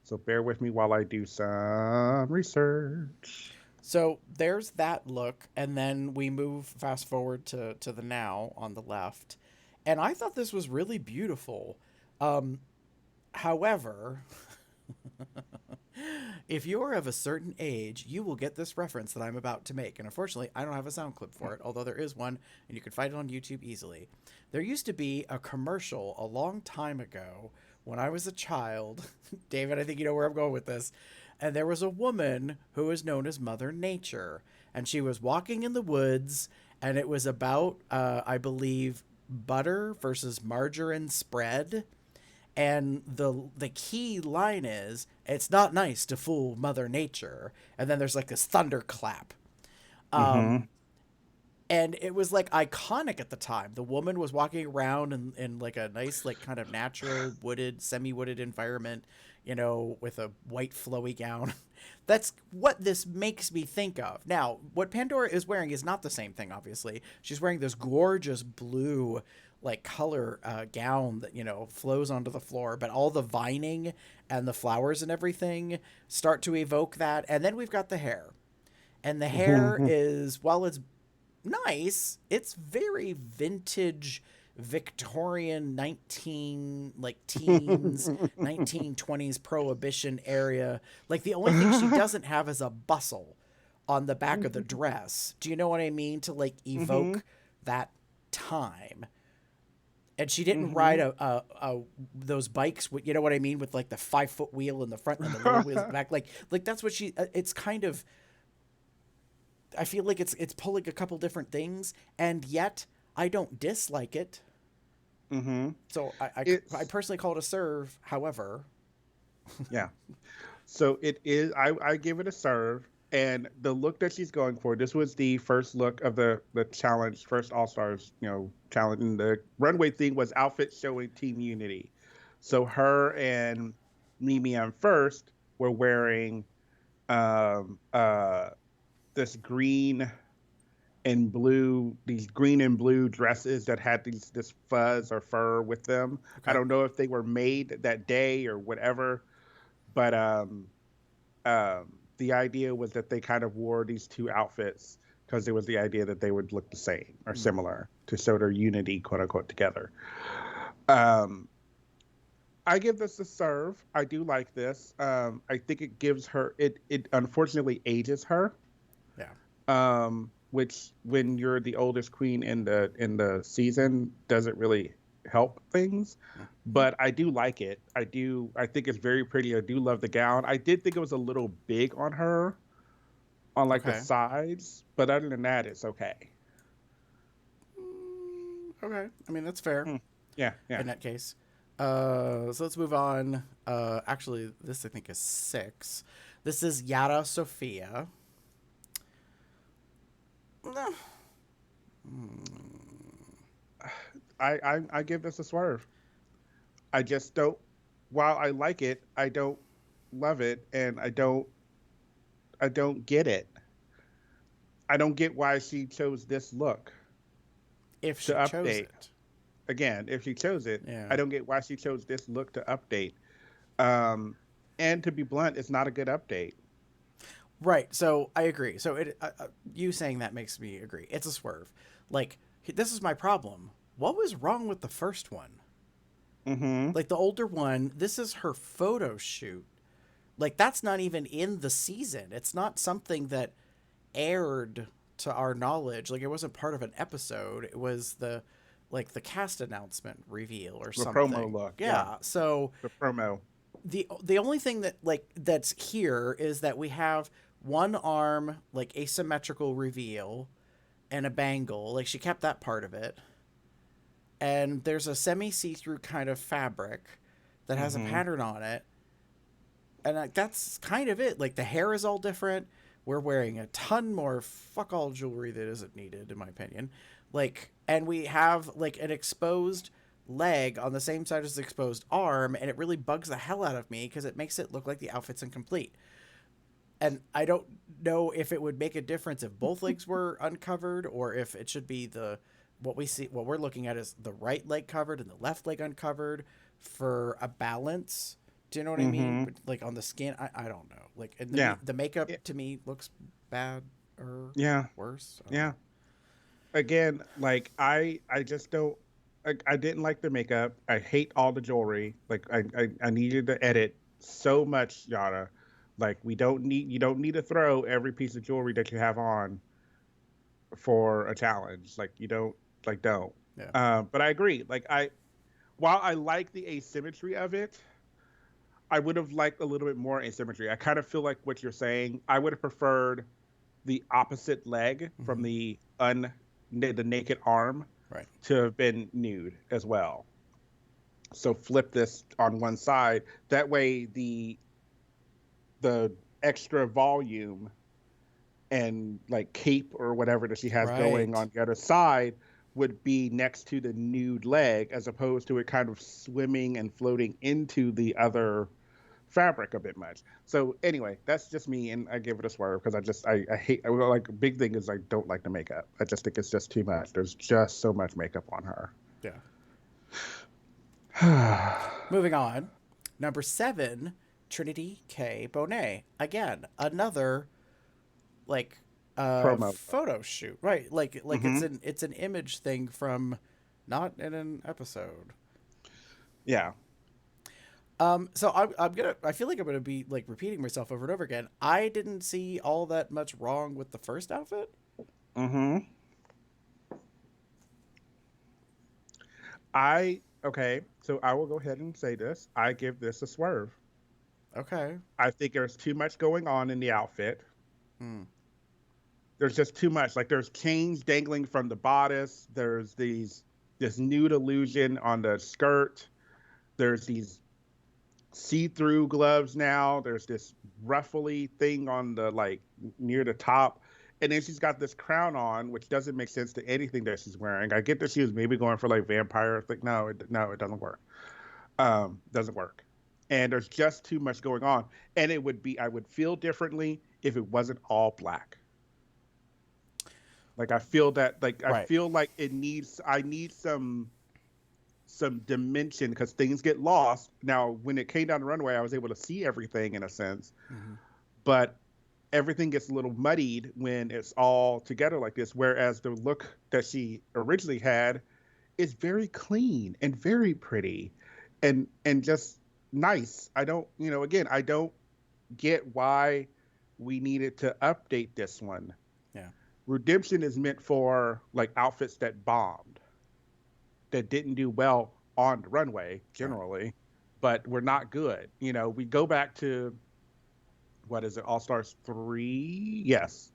So bear with me while I do some research. So there's that look, and then we move fast forward to the now on the left, and I thought this was really beautiful. However, if you're of a certain age, you will get this reference that I'm about to make. And unfortunately, I don't have a sound clip for it, although there is one, and you can find it on YouTube easily. There used to be a commercial a long time ago when I was a child. David, I think you know where I'm going with this. And there was a woman who was known as Mother Nature. And she was walking in the woods, and it was about, I believe, butter versus margarine spread. And the key line is, it's not nice to fool Mother Nature. And then there's like this thunderclap. Mm-hmm. And it was like iconic at the time. The woman was walking around in like a nice, like kind of natural wooded, semi-wooded environment, you know, with a white flowy gown. That's what this makes me think of. Now, what Pandora is wearing is not the same thing, obviously. She's wearing this gorgeous blue, like color gown that, you know, flows onto the floor, but all the vining and the flowers and everything start to evoke that. And then we've got the hair. And the hair is, while it's nice, it's very vintage Victorian 19 like teens 1920s prohibition area. Like the only thing she doesn't have is a bustle on the back of the dress. Do you know what I mean? To like evoke that time. And she didn't ride a those bikes with, you know what I mean, with like the 5-foot wheel in the front and the little wheels in the back. Like that's what she. It's kind of. I feel like it's pulling a couple different things, and yet I don't dislike it. Mm-hmm. So I personally call it a serve. However, Yeah. So it is. I give it a serve, and the look that she's going for. This was the first look of the challenge, first All Stars, you know, challenge. And the runway thing was outfit showing team unity. So her and Mimi on First were wearing this green and blue, these green and blue dresses that had this fuzz or fur with them. okay. I don't know if they were made that day or whatever, but the idea was that they kind of wore these two outfits because it was the idea that they would look the same or similar to show their unity, quote unquote, together. I give this a serve. I do like this. I think it gives her it unfortunately ages her. Yeah. Which when you're the oldest queen in the season doesn't really help things. But I do like it. I think it's very pretty. I do love the gown. I did think it was a little big on her on like the Okay. sides, but other than that, it's okay. Okay. I mean, that's fair Yeah, yeah. in that case. So let's move on. Actually, this I think is 6. This is Yara Sophia. I give this a swerve. I just don't. While I like it, I don't love it, and I don't get it. I don't get why she chose this look If to she chose update. it. Again, if she chose it, Yeah. I don't get why she chose this look to update. And to be blunt, it's not a good update. Right. So I agree. So you saying that makes me agree. It's a swerve. Like, this is my problem. What was wrong with the first one? Mm-hmm. Like the older one, this is her photo shoot. Like that's not even in the season. It's not something that aired to our knowledge. Like it wasn't part of an episode. It was the cast announcement reveal or The something. promo look. Yeah. So The promo. the only thing that's here is that we have one arm like asymmetrical reveal and a bangle. Like she kept that part of it. And there's a semi see-through kind of fabric that has a pattern on it. And that's kind of it. Like the hair is all different. We're wearing a ton more fuck all jewelry that isn't needed, in my opinion. Like, and we have like an exposed leg on the same side as the exposed arm, and it really bugs the hell out of me because it makes it look like the outfit's incomplete. And I don't know if it would make a difference if both legs were uncovered, or if it should be what we're looking at is the right leg covered and the left leg uncovered for a balance. Do you know what I mean? But, like, on the skin, I don't know. Like, and the makeup to me looks bad or worse. Yeah. Again, like I just don't. I didn't like the makeup. I hate all the jewelry. Like I needed to edit so much, Yara. Like you don't need to throw every piece of jewelry that you have on for a challenge. Like you don't. Yeah. But I agree. Like while I like the asymmetry of it, I would have liked a little bit more asymmetry. I kind of feel like what you're saying. I would have preferred the opposite leg from the naked arm to have been nude as well. So flip this on one side. That way the extra volume and like cape or whatever that she has going on the other side would be next to the nude leg, as opposed to it kind of swimming and floating into the other fabric a bit much. So anyway, that's just me, and I give it a swerve because I hate, like, a big thing is I don't like the makeup. I just think it's just too much. There's just so much makeup on her. Yeah. Moving on. Number 7, Trinity K. Bonet. Again, another like promo photo shoot, right? Like it's an image thing from not in an episode. Yeah. So I feel like I'm gonna be like repeating myself over and over again. I didn't see all that much wrong with the first outfit. Okay, so I will go ahead and say this. I give this a swerve. Okay. I think there's too much going on in the outfit. There's just too much. Like, there's chains dangling from the bodice. There's this nude illusion on the skirt. There's these see-through gloves now. There's this ruffly thing on the, like, near the top. And then she's got this crown on, which doesn't make sense to anything that she's wearing. I get that she was maybe going for, like, vampire. Like, no, it doesn't work. Doesn't work. And there's just too much going on. And I would feel differently if it wasn't all black. Like, I feel that, like, I feel like I need some dimension, because things get lost. Now, when it came down the runway, I was able to see everything in a sense, but everything gets a little muddied when it's all together like this. Whereas the look that she originally had is very clean and very pretty and just nice. I don't get why we needed to update this one. Yeah. Rudemption is meant for, like, outfits that bombed, that didn't do well on the runway generally, but were not good. You know, we go back to, what is it, All Stars 3? Yes.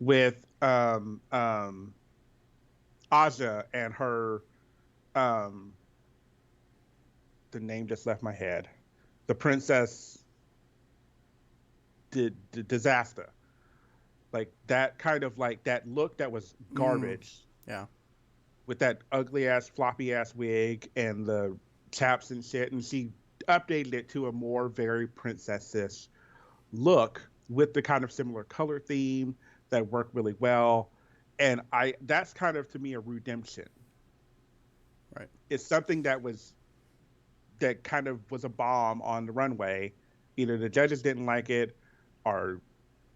With Aja and her, the name just left my head. The Princess Disaster. Like, that kind of, like, that look that was garbage. Yeah. With that ugly ass floppy ass wig and the chaps and shit, and she updated it to a more very princess-ish look with the kind of similar color theme that worked really well. And that's kind of, to me, a redemption. Right. It's something that kind of was a bomb on the runway. Either the judges didn't like it, or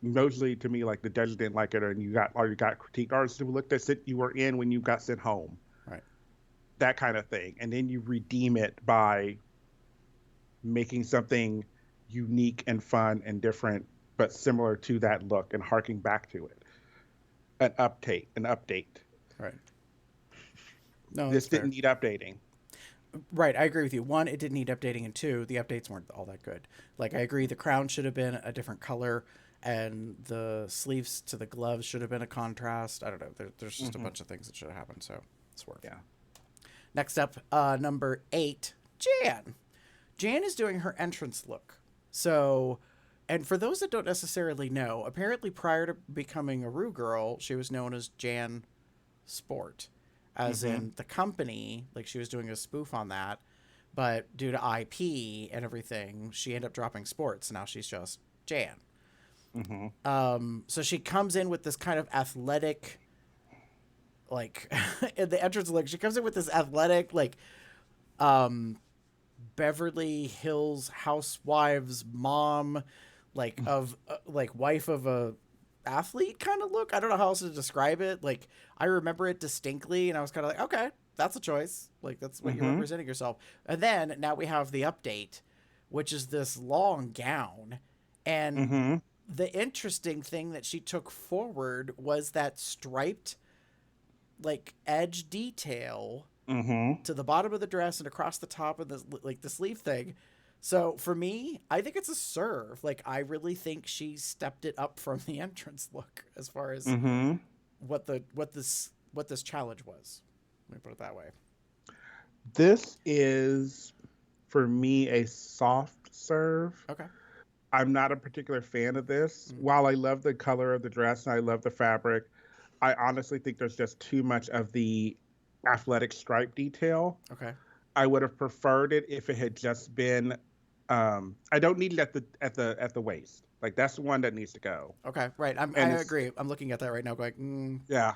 mostly, to me, like, the judges didn't like it, or you got critiqued artists who looked at it you were in when you got sent home. Right. That kind of thing. And then you redeem it by making something unique and fun and different, but similar to that look, and harking back to it. An update. Right. No, this didn't need updating. Right, I agree with you. 1, it didn't need updating, and 2, the updates weren't all that good. Like, I agree, the crown should have been a different color, and the sleeves to the gloves should have been a contrast. I don't know. There's just a bunch of things that should have happened, so it's worth it. Yeah. Next up, number 8, Jan. Jan is doing her entrance look. So, and for those that don't necessarily know, apparently prior to becoming a Ru girl, she was known as Jan Sport. as in the company, like she was doing a spoof on that, but due to IP and everything, she ended up dropping sports. Now she's just Jan. So she comes in with this kind of athletic, like in the entrance, like she comes in with this athletic, like Beverly Hills housewives mom, like of like wife of a athlete kind of look. I don't know how else to describe it. Like I remember it distinctly, and I was kind of like, okay, that's a choice. Like that's what you're representing yourself. And then now we have the update, which is this long gown, and the interesting thing that she took forward was that striped, like edge detail to the bottom of the dress and across the top of the like the sleeve thing. So for me, I think it's a serve. Like I really think she stepped it up from the entrance look as far as what this challenge was. Let me put it that way. This is for me a soft serve. Okay. I'm not a particular fan of this. While I love the color of the dress and I love the fabric, I honestly think there's just too much of the athletic stripe detail. Okay. I would have preferred it if it had just been. I don't need it at the waist. Like that's the one that needs to go. Okay. Right. I agree. I'm looking at that right now, going. Yeah.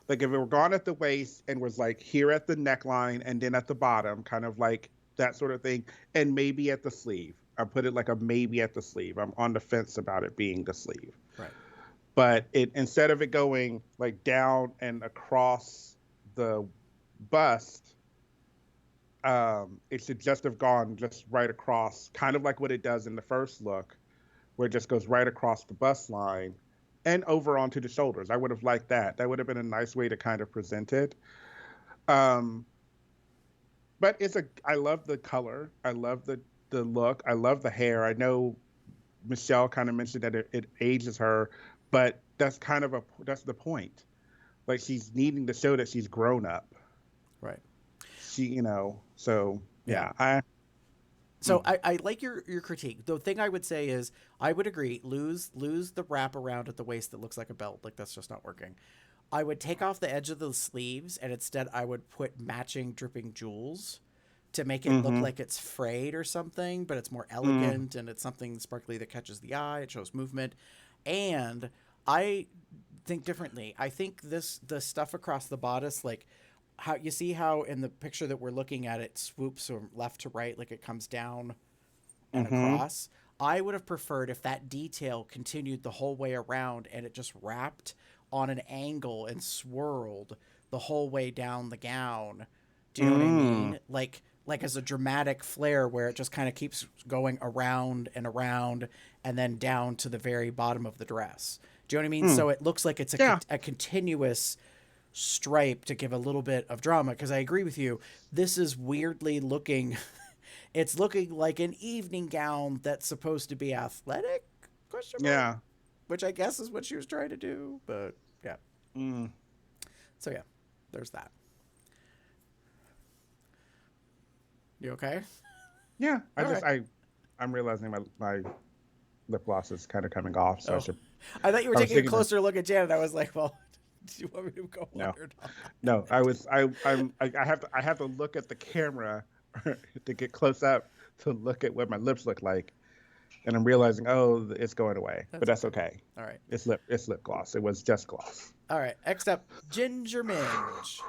Like if it were gone at the waist and was like here at the neckline and then at the bottom, kind of like that sort of thing, and maybe at the sleeve. I put it like a maybe at the sleeve. I'm on the fence about it being the sleeve. Right. But it instead of it going like down and across the bust, it should just have gone just right across, kind of like what it does in the first look, where it just goes right across the bust line and over onto the shoulders. I would have liked that. That would have been a nice way to kind of present it. But I love the color. I love the look. I love the hair. I know Michelle kind of mentioned that it ages her, but that's that's the point. Like she's needing to show that she's grown up. Right. She, so yeah. I like your critique. The thing I would say is I would agree, lose the wrap around at the waist that looks like a belt. Like that's just not working. I would take off the edge of the sleeves and instead I would put matching dripping jewels to make it look like it's frayed or something, but it's more elegant and it's something sparkly that catches the eye. It shows movement. And I think differently. I think the stuff across the bodice, like how you see how in the picture that we're looking at, it swoops from left to right, like it comes down and across. I would have preferred if that detail continued the whole way around and it just wrapped on an angle and swirled the whole way down the gown. Do you know what I mean? Like as a dramatic flare where it just kind of keeps going around and around and then down to the very bottom of the dress. Do you know what I mean? So it looks like it's a continuous stripe to give a little bit of drama. Because I agree with you. This is weirdly looking. It's looking like an evening gown that's supposed to be athletic. Question mark? Yeah. Which I guess is what she was trying to do. But yeah. So yeah, there's that. You okay? Yeah. I'm realizing my lip gloss is kind of coming off. So I thought you were taking a closer look at Janet. I was like, well, do you want me to go on or not? No, I have to look at the camera to get close up to look at what my lips look like. And I'm realizing, it's going away. But that's okay. All right. It's lip gloss. It was just gloss. All right. Next up, Ginger Minge.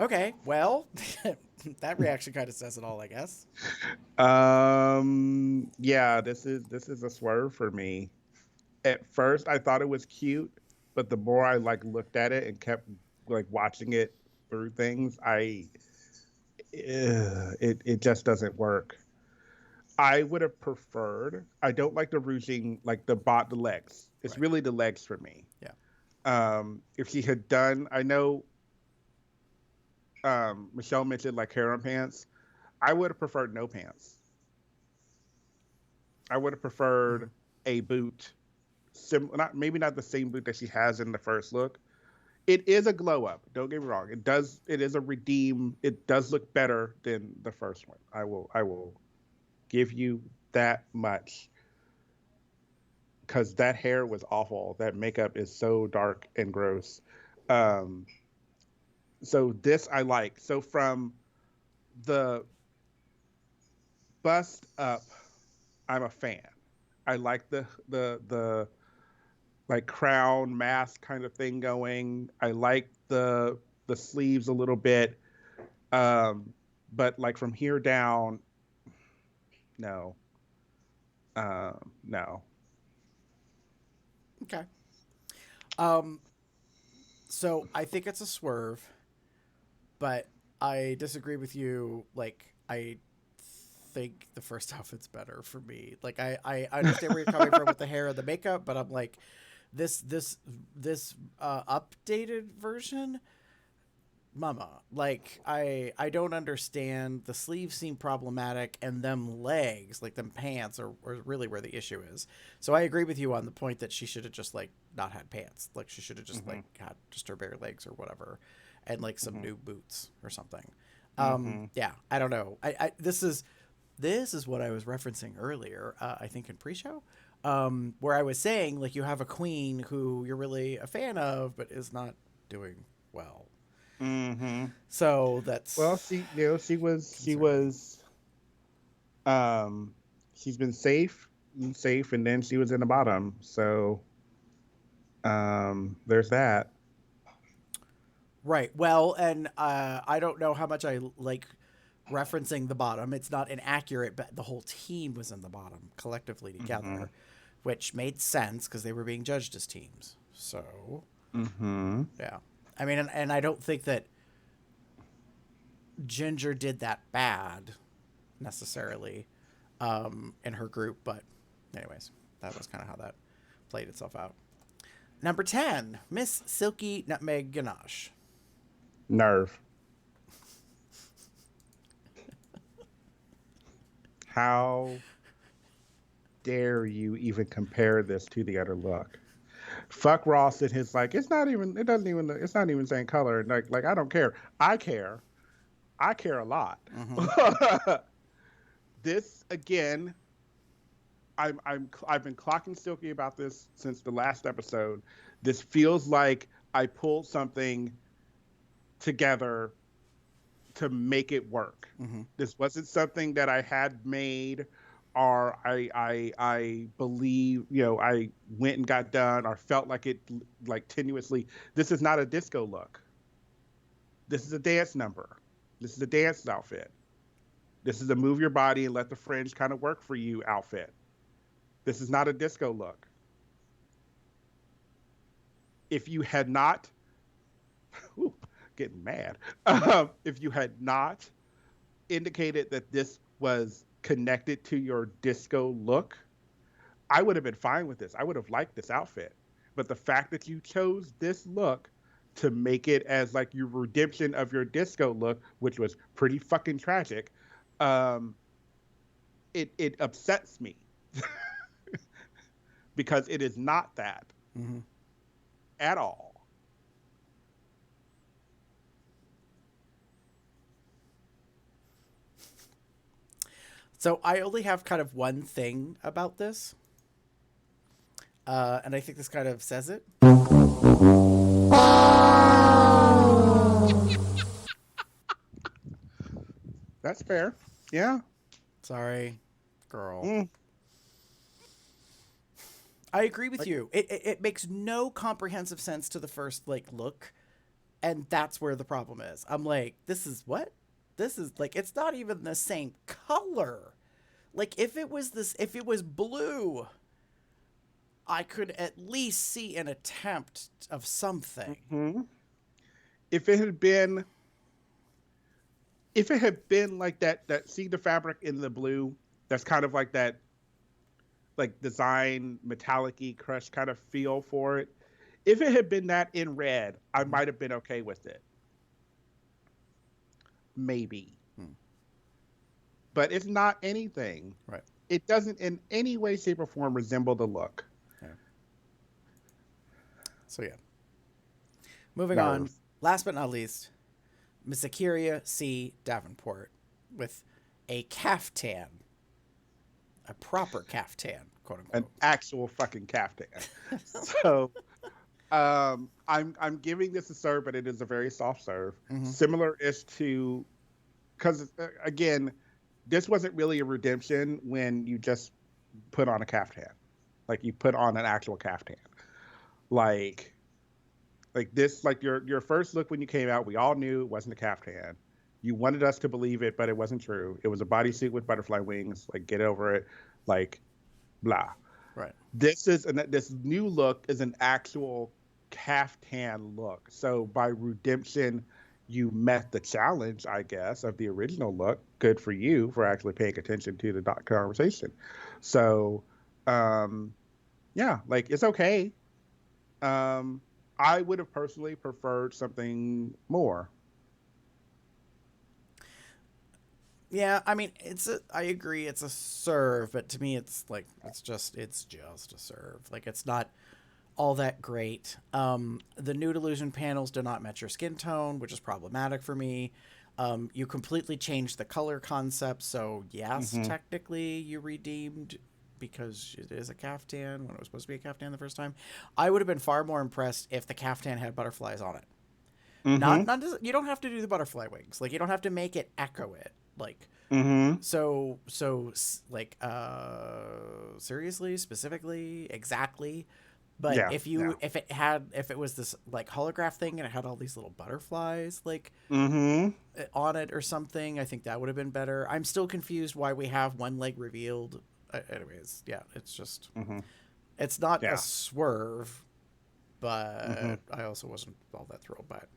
Okay, well, that reaction kind of says it all, I guess. Yeah, this is a swerve for me. At first, I thought it was cute, but the more I looked at it and kept watching it through things, it just doesn't work. I would have preferred. I don't like the ruching, the legs. It's really the legs for me. Yeah. If she had done, I know. Michelle mentioned hair on pants. I would have preferred no pants. I would have preferred a boot, maybe not the same boot that she has in the first look. It is a glow up. Don't get me wrong. It is a redeem. It does look better than the first one. I will give you that much. Because that hair was awful. That makeup is so dark and gross. So this I like. So from the bust up, I'm a fan. I like the like crown mask kind of thing going. I like the sleeves a little bit. Um, but like from here down, no. No. Okay. Um, so I think it's a swerve, but I disagree with you. Like, I think the first outfit's better for me. Like, I understand where you're coming from with the hair and the makeup, but I'm like, this updated version, mama. Like, I don't understand. The sleeves seem problematic, and them legs, like them pants, are really where the issue is. So I agree with you on the point that she should have just like not had pants. Like she should have just like had just her bare legs or whatever, and like some new boots or something. Yeah, I don't know. I this is what I was referencing earlier. I think in pre-show. Where I was saying, like, you have a queen who you're really a fan of, but is not doing well. Mm-hmm. So that's Well, um, she's been safe, and then she was in the bottom. So, there's that. right. Well, and I don't know how much I like referencing the bottom. It's not inaccurate, but the whole team was in the bottom collectively together, which made sense because they were being judged as teams. So, yeah. I mean, and I don't think that Ginger did that bad necessarily in her group, but anyways, that was kind of how that played itself out. Number 10, Miss Silky Nutmeg Ganache. Nerve. How dare you even compare this to the other look? Fuck Ross and his like, it's not even saying color. And like I don't care. I care. I care a lot. This again, I've been clocking Silky about this since the last episode. This feels like I pulled something together to make it work. This wasn't something that I had made, or I believe, I went and got done, or felt like it, like tenuously. This is not a disco look. This is a dance number. This is a dance outfit. This is a move your body and let the fringe kind of work for you outfit. This is not a disco look. If you had not, getting mad, if you had not indicated that this was connected to your disco look, I would have been fine with this. I would have liked this outfit. But the fact that you chose this look to make it as like your redemption of your disco look, which was pretty fucking tragic, it upsets me because it is not that at all. So I only have kind of one thing about this. And I think this kind of says it. That's fair. Yeah. Sorry, girl. I agree with you. It makes no comprehensive sense to the first like look, and that's where the problem is. I'm like, this is what? This is like, it's not even the same color. Like if it was blue, I could at least see an attempt of something. If it had been like that see the fabric in the blue, that's kind of like that like design metallic-y crush kind of feel for it. If it had been that in red, I might have been okay with it. Maybe. But it's not anything. Right. It doesn't in any way, shape, or form resemble the look. Yeah. So yeah. Moving on. Last but not least, Miss Akiria C. Davenport with a caftan. A proper caftan, quote unquote. An actual fucking caftan. So I'm giving this a serve, but it is a very soft serve. Mm-hmm. Similar-ish to, because again, this wasn't really a redemption when you just put on a caftan, like you put on an actual caftan, like this, like your first look when you came out, we all knew it wasn't a caftan. You wanted us to believe it, but it wasn't true. It was a bodysuit with butterfly wings. Like, get over it. Like, blah. Right. This new look is an actual caftan look. So by redemption, you met the challenge, I guess, of the original look. Good for you for actually paying attention to the conversation. So, yeah, like, it's okay. I would have personally preferred something more. Yeah, I mean, I agree, it's a serve, but to me, it's just a serve. Like, it's not all that great. The nude illusion panels do not match your skin tone, which is problematic for me. You completely changed the color concept, so yes, technically you redeemed because it is a caftan when it was supposed to be a caftan the first time. I would have been far more impressed if the caftan had butterflies on it. Not you don't have to do the butterfly wings. Like, you don't have to make it echo it. Like, so like, seriously, specifically, exactly. But Yeah, if it was this like holograph thing and it had all these little butterflies like on it or something, I think that would have been better. I'm still confused why we have one leg revealed. Anyways, yeah, it's just it's not a swerve, but I also wasn't all that thrilled by it.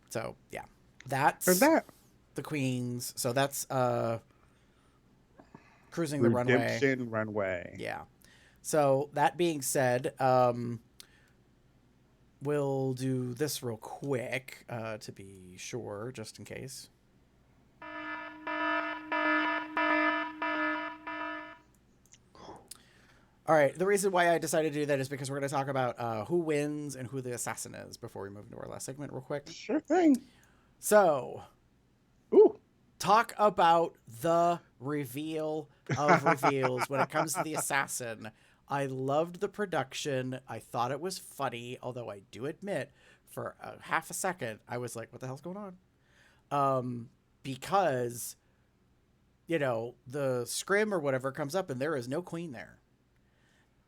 So yeah, that's the queens. So that's cruising the runway. Redemption runway. Yeah. So that being said, we'll do this real quick to be sure, just in case. All right. The reason why I decided to do that is because we're going to talk about who wins and who the assassin is before we move into our last segment real quick. Sure thing. So, talk about the reveal of reveals when it comes to the assassin. I loved the production. I thought it was funny, although I do admit for a half a second, I was like, what the hell's going on? Because, the scrim or whatever comes up and there is no queen there.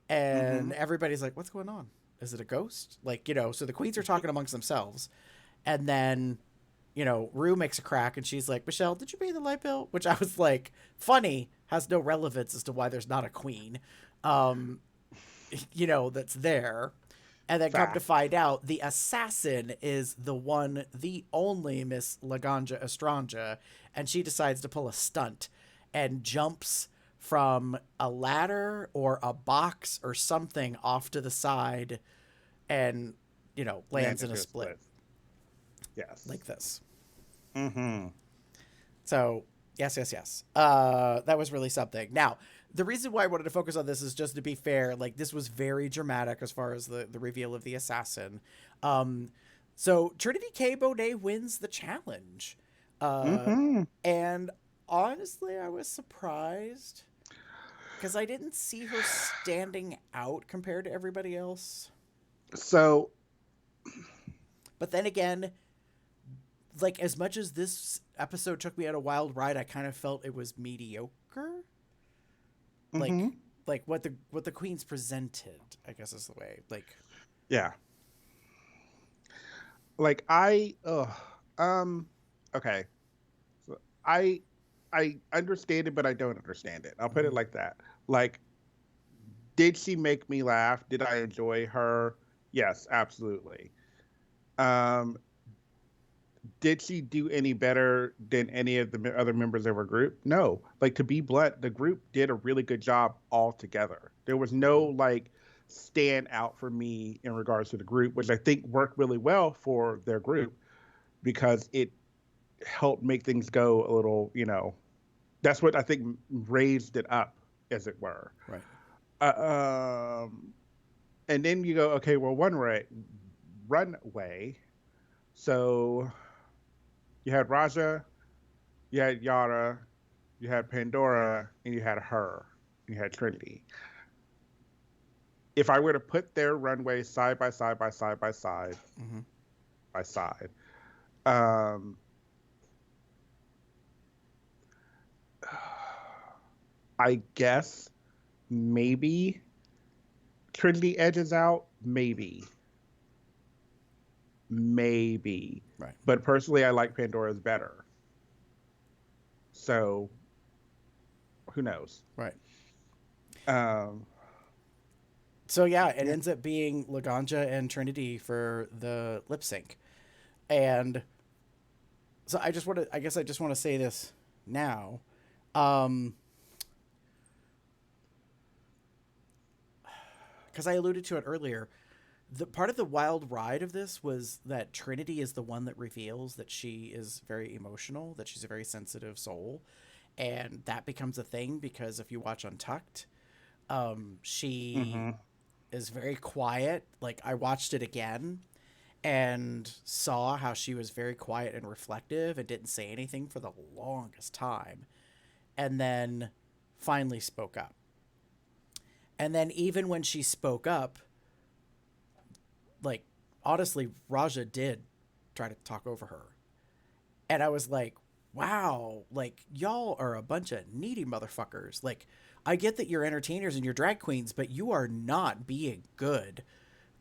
And everybody's like, what's going on? Is it a ghost? Like, so the queens are talking amongst themselves. And then, Rue makes a crack and she's like, Michelle, did you pay the light bill? Which I was like, funny, has no relevance as to why there's not a queen. That's there. And then come to find out the assassin is the only Miss Laganja Estranja, and she decides to pull a stunt and jumps from a ladder or a box or something off to the side and, lands in a split. Yes. Like this. So, yes. That was really something. Now, the reason why I wanted to focus on this is just to be fair. Like, this was very dramatic as far as the reveal of the assassin. So Trinity K. Bonet wins the challenge. And honestly, I was surprised because I didn't see her standing out compared to everybody else. So, but then again, like, as much as this episode took me on a wild ride, I kind of felt it was mediocre. Like what the queens presented, I guess is the way. Like, yeah. Like okay. So I understand it, but I don't understand it. I'll put it like that. Like, did she make me laugh? Did I enjoy her? Yes, absolutely. Did she do any better than any of the other members of her group? No. Like, to be blunt, the group did a really good job altogether. There was no, like, stand out for me in regards to the group, which I think worked really well for their group because it helped make things go a little, that's what I think raised it up, as it were. Right. And then you go, okay, well, runway. So you had Raja, you had Yara, you had Pandora, and you had her. You had Trinity. if I were to put their runway side by side by side by side Mm-hmm. by side, um, I guess maybe Trinity edges out, maybe. Right. But personally, I like Pandora's better. So who knows? Right. Um, So yeah, it yeah. ends up being Laganja and Trinity for the lip sync, and so I just want to. I guess I just want to say this now. Um, because I alluded to it earlier, the part of the wild ride of this was that Trinity is the one that reveals that she is very emotional, that she's a very sensitive soul, and that becomes a thing because if you watch Untucked, she Mm-hmm. is very quiet. Like I watched it again and saw how she was very quiet and reflective and didn't say anything for the longest time, and then finally spoke up. And then even when she spoke up, like honestly, Raja did try to talk over her. And I was like, wow, like y'all are a bunch of needy motherfuckers. Like I get that you're entertainers and you're drag queens, but you are not being good,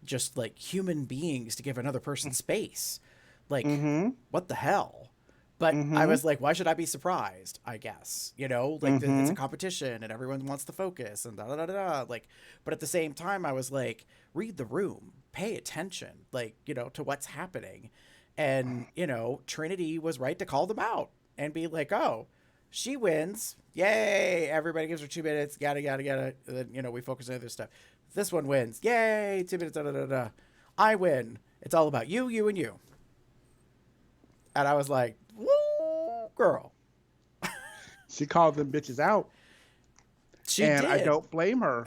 just like human beings to give another person space. Like, Mm-hmm. what the hell? But I Mm-hmm. was like, why should I be surprised? I guess, like it's Mm-hmm. a competition and everyone wants to focus and da da da da. Like, but at the same time, I was like, read the room, pay attention, like to what's happening, and Trinity was right to call them out and be like, oh, she wins, yay! Everybody gives her 2 minutes, yada yada yada. And then we focus on other stuff. This one wins, yay! 2 minutes, da da da da. I win. It's all about you, you, and you. And I was like, woo, girl. She called them bitches out, She and I did. don't blame her.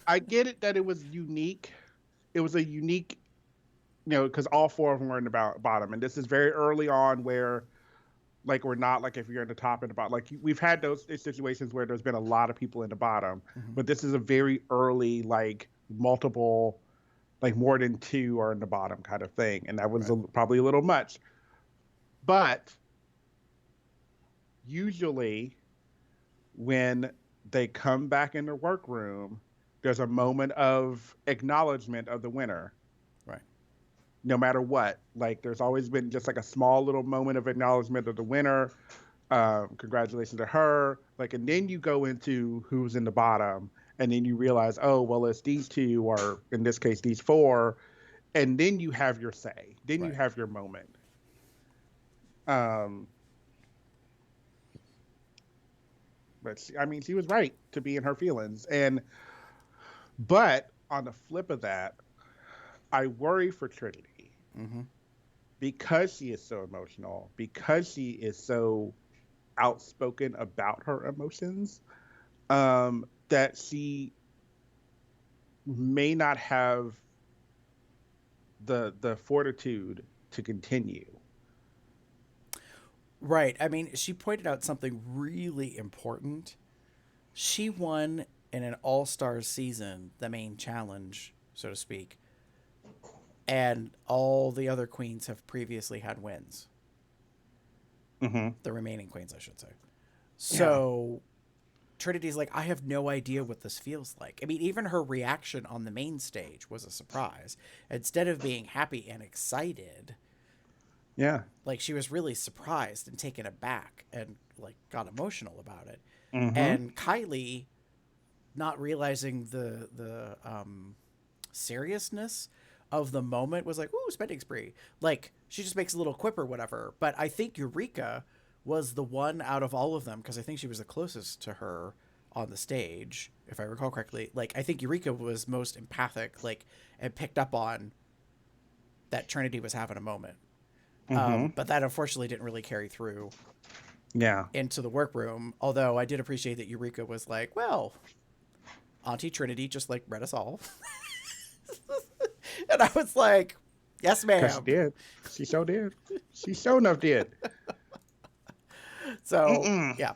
I get it that it was unique. It was a unique, because all four of them were in the bottom, and this is very early on where, like, we're not like if you're in the top and the bottom. Like we've had those situations where there's been a lot of people in the bottom, Mm-hmm. but this is a very early, like multiple, like more than two are in the bottom kind of thing, and that was Right. probably a little much. But usually when they come back in the workroom, there's a moment of acknowledgement of the winner, Right. no matter what. Like there's always been just like a small little moment of acknowledgement of the winner. Congratulations to her. Like, and then you go into who's in the bottom, and then you realize, oh, well, it's these two, or in this case, these four, and then you have your say. Then you Right. have your moment. Um, but I mean, she was right to be in her feelings, but on the flip of that, I worry for Trinity Mm-hmm. because she is so emotional, because she is so outspoken about her emotions, that she may not have the fortitude to continue. Right. I mean, she pointed out something really important. She won in an all stars season, the main challenge, so to speak, and all the other queens have previously had wins. Mm-hmm. The remaining queens, I should say. Yeah. So Trinity's like, I have no idea what this feels like. I mean, even her reaction on the main stage was a surprise. Instead of being happy and excited, Yeah. like she was really surprised and taken aback and like got emotional about it. Mm-hmm. And Kylie, not realizing the seriousness of the moment, was like, "Ooh, spending spree!" Like she just makes a little quip or whatever. But I think Eureka was the one out of all of them, because I think she was the closest to her on the stage, if I recall correctly. Like I think Eureka was most empathic, like, and picked up on that Trinity was having a moment. Mm-hmm. But that unfortunately didn't really carry through Yeah. into the workroom. Although I did appreciate that Eureka was like, well, Auntie Trinity just like read us all. And I was like, yes, Because she ma'am. did. She so did. She so enough did. So Mm-mm. yeah.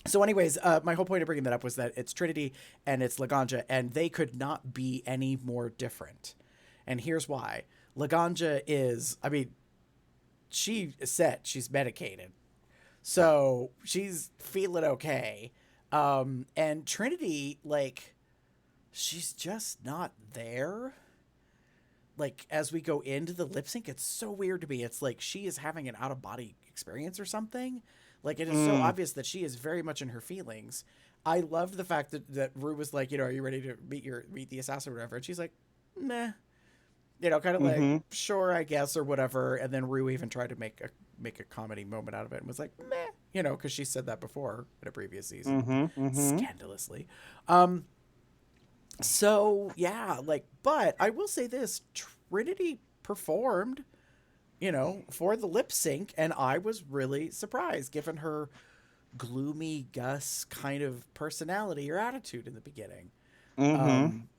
So anyways, my whole point of bringing that up was that it's Trinity and it's Laganja, and they could not be any more different. And here's why. Laganja is, I mean, she is set. She's medicated. So she's feeling okay. And Trinity, like, she's just not there. Like, as we go into the lip sync, it's so weird to me. It's like she is having an out-of-body experience or something. Like, it is so obvious that she is very much in her feelings. I loved the fact that Rue was like, are you ready to meet the assassin or whatever? And she's like, meh. Kind of like, sure, I guess, or whatever. And then Rue even tried to make a comedy moment out of it and was like, meh, because she said that before in a previous season. Scandalously. So, yeah, like, but I will say this, Trinity performed, for the lip sync, and I was really surprised given her gloomy Gus kind of personality or attitude in the beginning.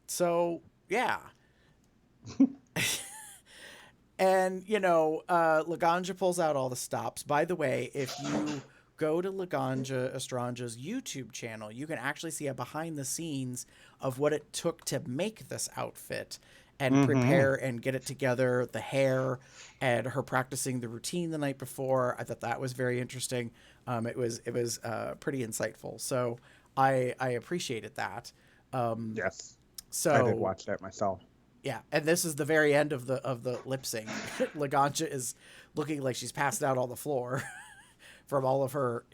So, yeah. And, Laganja pulls out all the stops. By the way, if you go to Laganja Estranja's YouTube channel, you can actually see a behind the scenes of what it took to make this outfit and prepare and get it together, the hair and her practicing the routine the night before. I thought that was very interesting. It was pretty insightful. So I appreciated that. Yes. So I did watch that myself. Yeah, and this is the very end of the lip sync. Laganja is looking like she's passed out on the floor from all of her,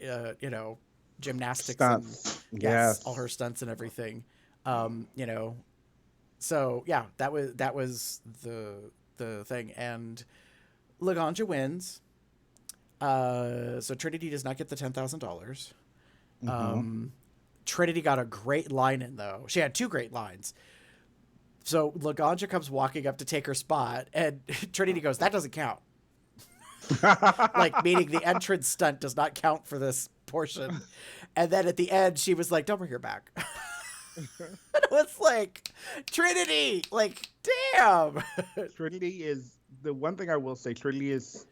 gymnastics stunts. And yes, all her stunts and everything. So yeah, that was the thing, and Laganja wins. So Trinity does not get the $10,000. Trinity got a great line in though. She had two great lines. So Laganja comes walking up to take her spot, and Trinity goes, "That doesn't count." Like, meaning the entrance stunt does not count for this portion. And then at the end, she was like, "Don't bring her back." It was like, Trinity, like, damn. Trinity is the one thing I will say. Trinity is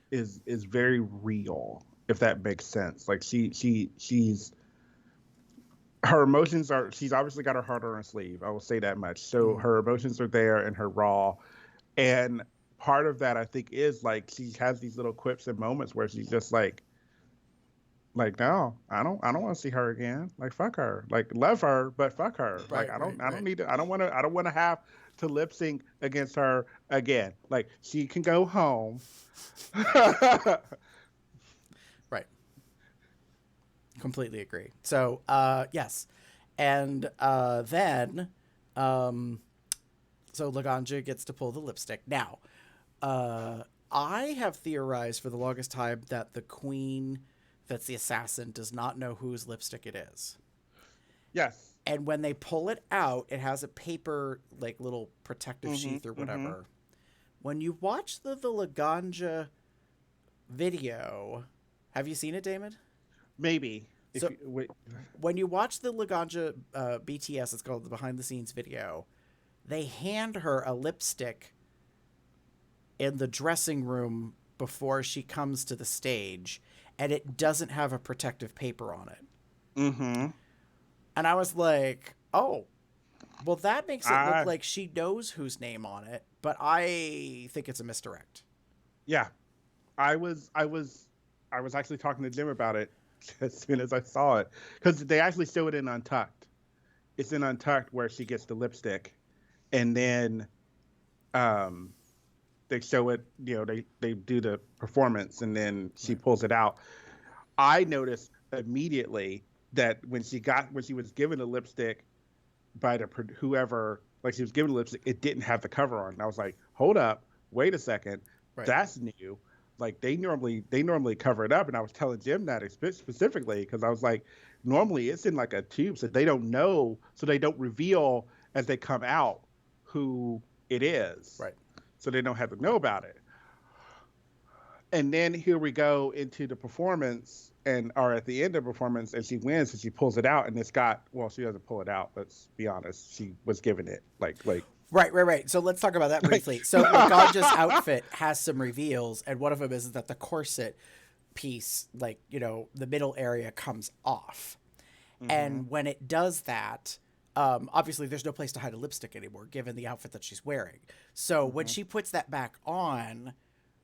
very real, if that makes sense. Like she's. Her emotions are, she's obviously got her heart on her sleeve. I will say that much. So her emotions are there and her raw. And part of that, I think, is like, she has these little quips and moments where she's just like, no, I don't want to see her again. Like, fuck her. Like, love her, but fuck her. Right, like, I don't right. need to, I don't want to have to lip sync against her again. Like, she can go home. Right. Completely agree. So, yes. And then, so Laganja gets to pull the lipstick. Now, I have theorized for the longest time that the queen that's the assassin does not know whose lipstick it is. Yes. And when they pull it out, it has a paper, like, little protective sheath or whatever. When you watch the Laganja video, have you seen it, Damon? Maybe. So, when you watch the Laganja BTS, it's called the behind the scenes video, they hand her a lipstick in the dressing room before she comes to the stage, and it doesn't have a protective paper on it. And I was like, oh, well, that makes it look like she knows whose name on it, but I think it's a misdirect. Yeah. I was actually talking to Jim about it as soon as I saw it, because they actually show it in Untucked. It's in Untucked where she gets the lipstick, and then they show it, they do the performance, and then she pulls it out. I noticed immediately that when she was given the lipstick by whoever, like, she was given the lipstick, it didn't have the cover on. And I was like, hold up, wait a second, that's new. Like, they normally cover it up, and I was telling Jim that specifically because I was like, normally it's in like a tube, so they don't know, so they don't reveal as they come out who it is. Right. So they don't have to know about it. And then here we go into the performance, or at the end of the performance, and she wins, and she pulls it out, and it's got, well, she doesn't pull it out. Let's be honest, she was given it like. Right. So let's talk about that briefly. So Laganja's outfit has some reveals, and one of them is that the corset piece, like, the middle area comes off. And when it does that, obviously there's no place to hide a lipstick anymore, given the outfit that she's wearing. So when she puts that back on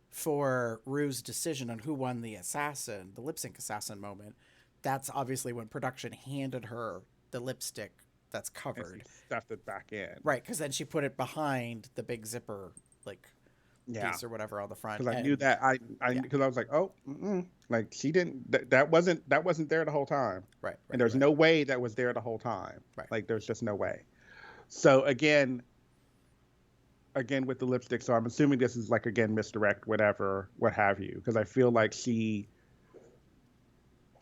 for Rue's decision on who won the assassin, the lip sync assassin moment, that's obviously when production handed her the lipstick that's covered. And she stuffed it back in. Right, because then she put it behind the big zipper, like, piece or whatever on the front. Because I knew that because I was like, oh, like she didn't. That wasn't there the whole time. Right. And there's no way that was there the whole time. Right. Like there's just no way. So again with the lipstick. So I'm assuming this is like again misdirect, whatever, what have you. Because I feel like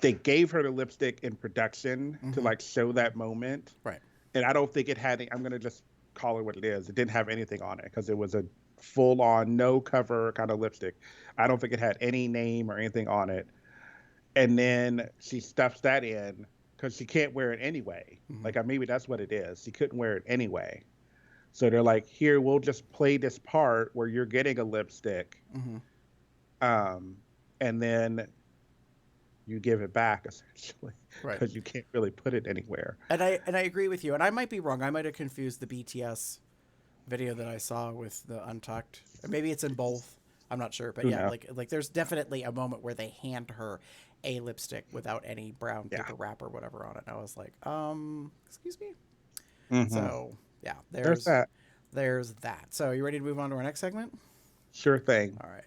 they gave her the lipstick in production to like show that moment. Right. And I don't think it had. I'm gonna just call it what it is. It didn't have anything on it because it was a full-on no cover kind of lipstick. I don't think it had any name or anything on it. And then she stuffs that in because she can't wear it anyway. Like maybe that's what it is. She couldn't wear it anyway. So they're like, here, we'll just play this part where you're getting a lipstick, and then you give it back essentially, because you can't really put it anywhere. And I agree with you. And I might be wrong. I might have confused the BTS video that I saw with the Untucked. Maybe it's in both. I'm not sure, but like there's definitely a moment where they hand her a lipstick without any brown paper wrap or whatever on it. And I was like, excuse me. So yeah, there's that. There's that. So you ready to move on to our next segment? Sure thing. All right.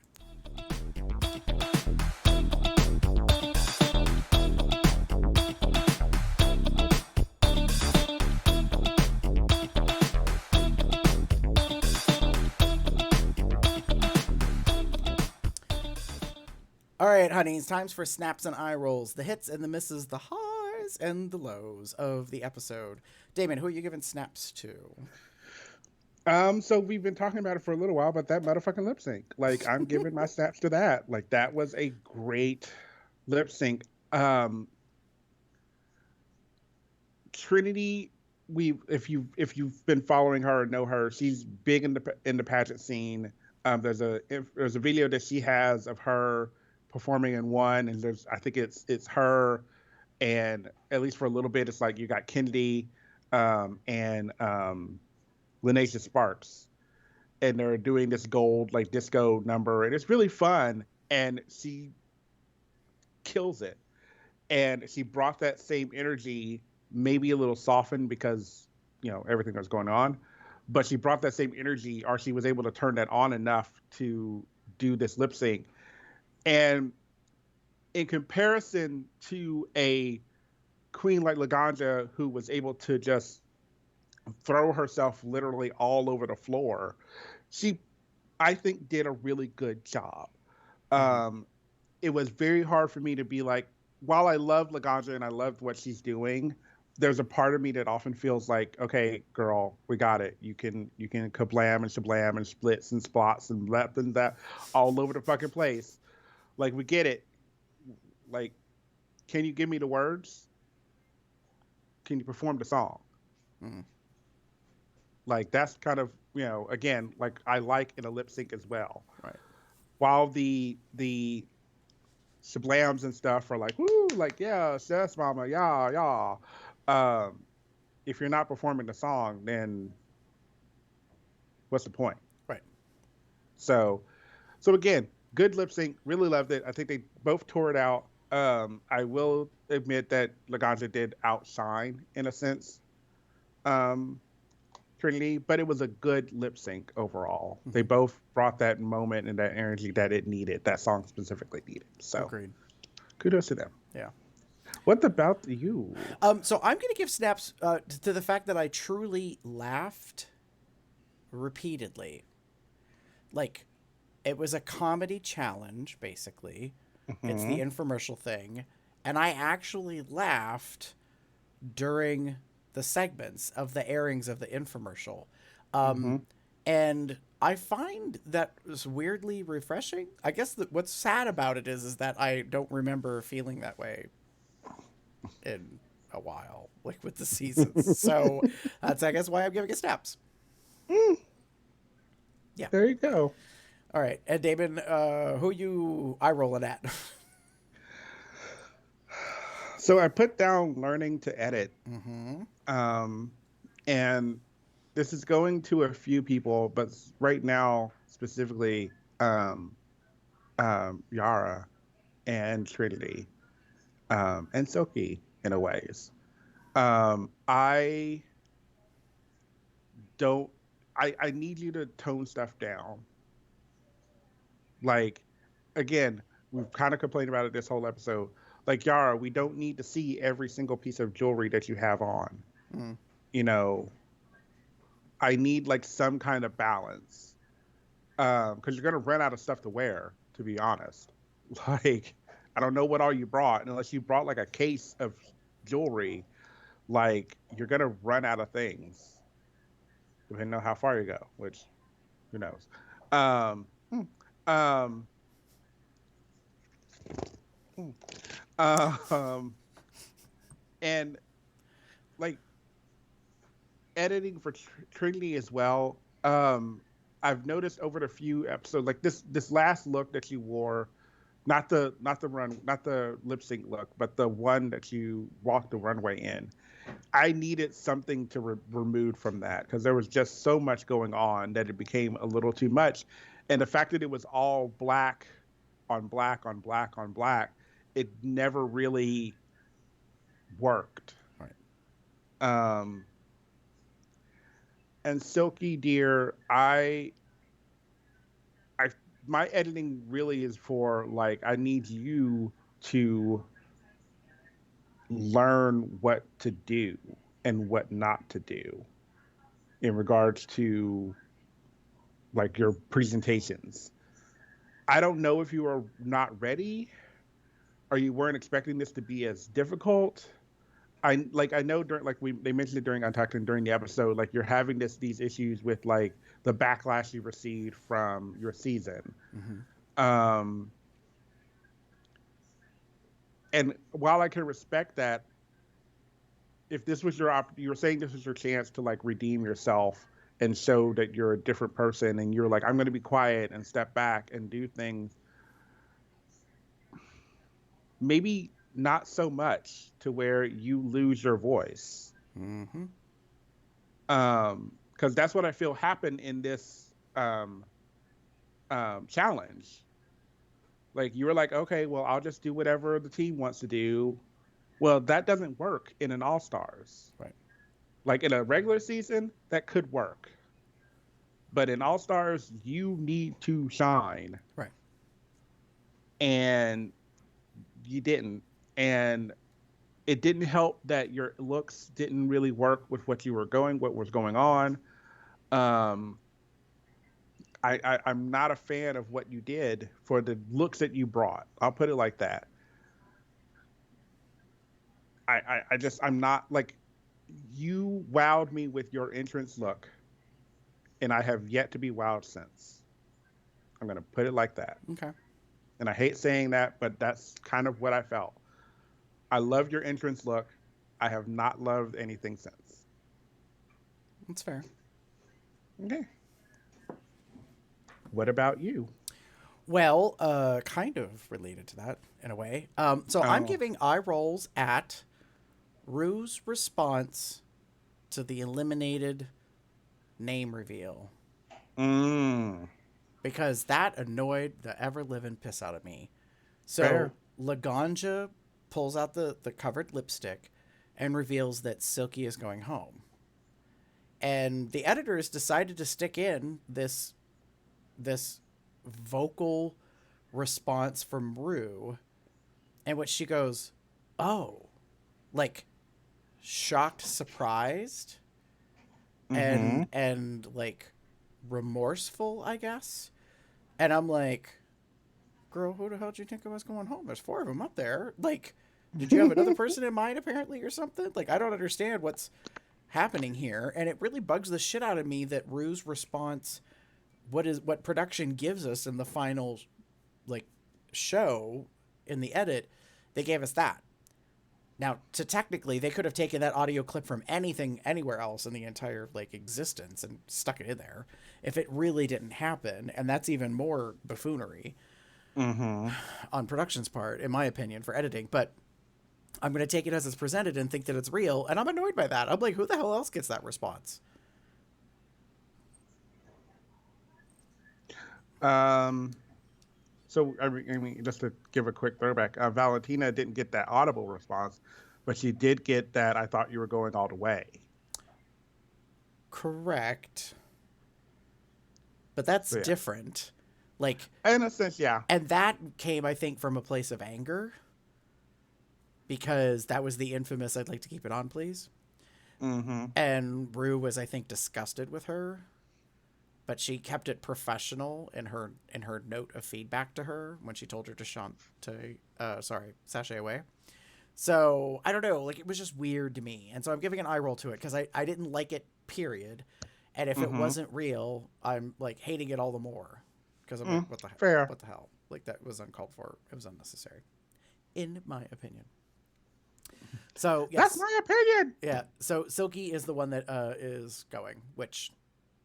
All right, honeys, times for snaps and eye rolls, the hits and the misses, the highs and the lows of the episode. Damon, who are you giving snaps to? So we've been talking about it for a little while, but that motherfucking lip sync, like I'm giving my snaps to that. Like that was a great lip sync. Trinity, if you've been following her or know her, she's big in the pageant scene. There's a video that she has of her performing in one, and I think it's her, and at least for a little bit, it's like you got Kennedy, and Linacia Sparks, and they're doing this gold like disco number, and it's really fun, and she kills it, and she brought that same energy, maybe a little softened because everything that's going on, but she brought that same energy, or she was able to turn that on enough to do this lip sync. And in comparison to a queen like Laganja, who was able to just throw herself literally all over the floor, she, I think, did a really good job. It was very hard for me to be like, while I love Laganja and I loved what she's doing, there's a part of me that often feels like, okay, girl, we got it. You can kablam and shablam and splits and splots and left and that all over the fucking place. Like, we get it. Like, can you give me the words? Can you perform the song? Like, that's kind of, again, like I like in a lip sync as well. Right. While the shablams and stuff are like, woo, like, yeah, yes, mama, yeah. If you're not performing the song, then what's the point? Right. So again, good lip sync. Really loved it. I think they both tore it out. I will admit that Laganja did outshine, in a sense, Trinity, but it was a good lip sync overall. They both brought that moment and that energy that it needed, that song specifically needed. So agreed. Kudos to them. Yeah. What about you? So I'm going to give snaps to the fact that I truly laughed repeatedly. Like, it was a comedy challenge, basically. It's the infomercial thing. And I actually laughed during the segments of the airings of the infomercial. And I find that was weirdly refreshing. I guess what's sad about it is that I don't remember feeling that way in a while, like with the seasons. So that's, I guess, why I'm giving it snaps. Yeah. There you go. All right. And Damon, who you eye rolling at? So I put down learning to edit. Mm-hmm. And this is going to a few people, but right now, specifically, um, Yara and Trinity, and Silky in a ways. I don't, I need you to tone stuff down. Like, again, we've kind of complained about it this whole episode. Like, Yara, we don't need to see every single piece of jewelry that you have on. Mm. You know, I need like some kind of balance. Because you're gonna run out of stuff to wear, to be honest. Like, I don't know what all you brought, unless you brought like a case of jewelry. Like, you're gonna run out of things, depending on how far you go. Which, who knows? Um, hmm, um, hmm, um, and like editing for Trinity as well. I've noticed over the few episodes, like this last look that you wore, not the lip sync look, but the one that you walked the runway in. I needed something to remove from that because there was just so much going on that it became a little too much, and the fact that it was all black on black on black on black, it never really worked. Right. And Silky dear, I my editing really is for like I need you to learn what to do and what not to do in regards to like your presentations. I don't know if you are not ready or you weren't expecting this to be as difficult. I know during like they mentioned it during Untucked and during the episode, like you're having these issues with like the backlash you received from your season. Mm-hmm. And while I can respect that, if this was you're saying this was your chance to like redeem yourself and show that you're a different person, and you're like, I'm going to be quiet and step back and do things. Maybe not so much to where you lose your voice. Mm-hmm. Because that's what I feel happened in this challenge. Like you were like, okay, well, I'll just do whatever the team wants to do. Well, that doesn't work in an All Stars. Right. Like in a regular season, that could work. But in All Stars, you need to shine. Right. And you didn't. And it didn't help that your looks didn't really work with what was going on. I'm not a fan of what you did for the looks that you brought. I'll put it like that. I'm not like, you wowed me with your entrance look, and I have yet to be wowed since. I'm going to put it like that. Okay. And I hate saying that, but that's kind of what I felt. I love your entrance look. I have not loved anything since. That's fair. Okay. What about you? Well, kind of related to that in a way. So I'm giving eye rolls at Rue's response to the eliminated name reveal. Because that annoyed the ever-living piss out of me. So Fair. Laganja pulls out the covered lipstick and reveals that Silky is going home. And the editors decided to stick in this vocal response from Rue, in which she goes, oh, like shocked, surprised, and like remorseful, I guess. And I'm like, girl, who the hell did you think I was going home? There's 4 of them up there. Like, did you have another person in mind apparently or something? Like, I don't understand what's happening here. And it really bugs the shit out of me that Rue's response, what production gives us in the final like show in the edit, they gave us that. Now, technically, they could have taken that audio clip from anything, anywhere else in the entire like existence and stuck it in there if it really didn't happen. And that's even more buffoonery on production's part, in my opinion, for editing. But I'm going to take it as it's presented and think that it's real. And I'm annoyed by that. I'm like, who the hell else gets that response? So I mean, just to give a quick throwback, Valentina didn't get that audible response, but she did get that I thought you were going all the way. Correct. But that's different. Like, in a sense, yeah. And that came, I think, from a place of anger, because that was the infamous "I'd like to keep it on, please." Mm-hmm. And Rue was, I think, disgusted with her, but she kept it professional in her note of feedback to her when she told her to sashay away. So I don't know, like, it was just weird to me, and so I'm giving an eye roll to it because I didn't like it, period. And if it wasn't real, I'm like hating it all the more because I'm like, what the hell? What the hell? Like, that was uncalled for. It was unnecessary, in my opinion. So yes, that's my opinion. Yeah. So Silky is the one that is going, which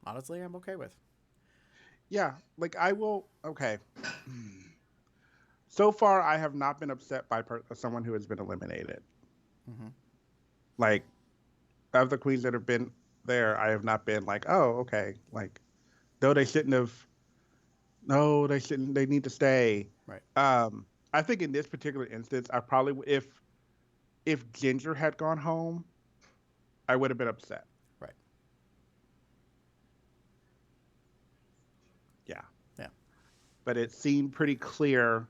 honestly I'm okay with. Yeah, like I will. Okay. So far, I have not been upset by someone who has been eliminated. Mm-hmm. Like, of the queens that have been there, I have not been like, oh, okay. Like, though they shouldn't have. No, they shouldn't. They need to stay. Right. I think in this particular instance, I probably if Ginger had gone home, I would have been upset. Right. Yeah. Yeah. But it seemed pretty clear.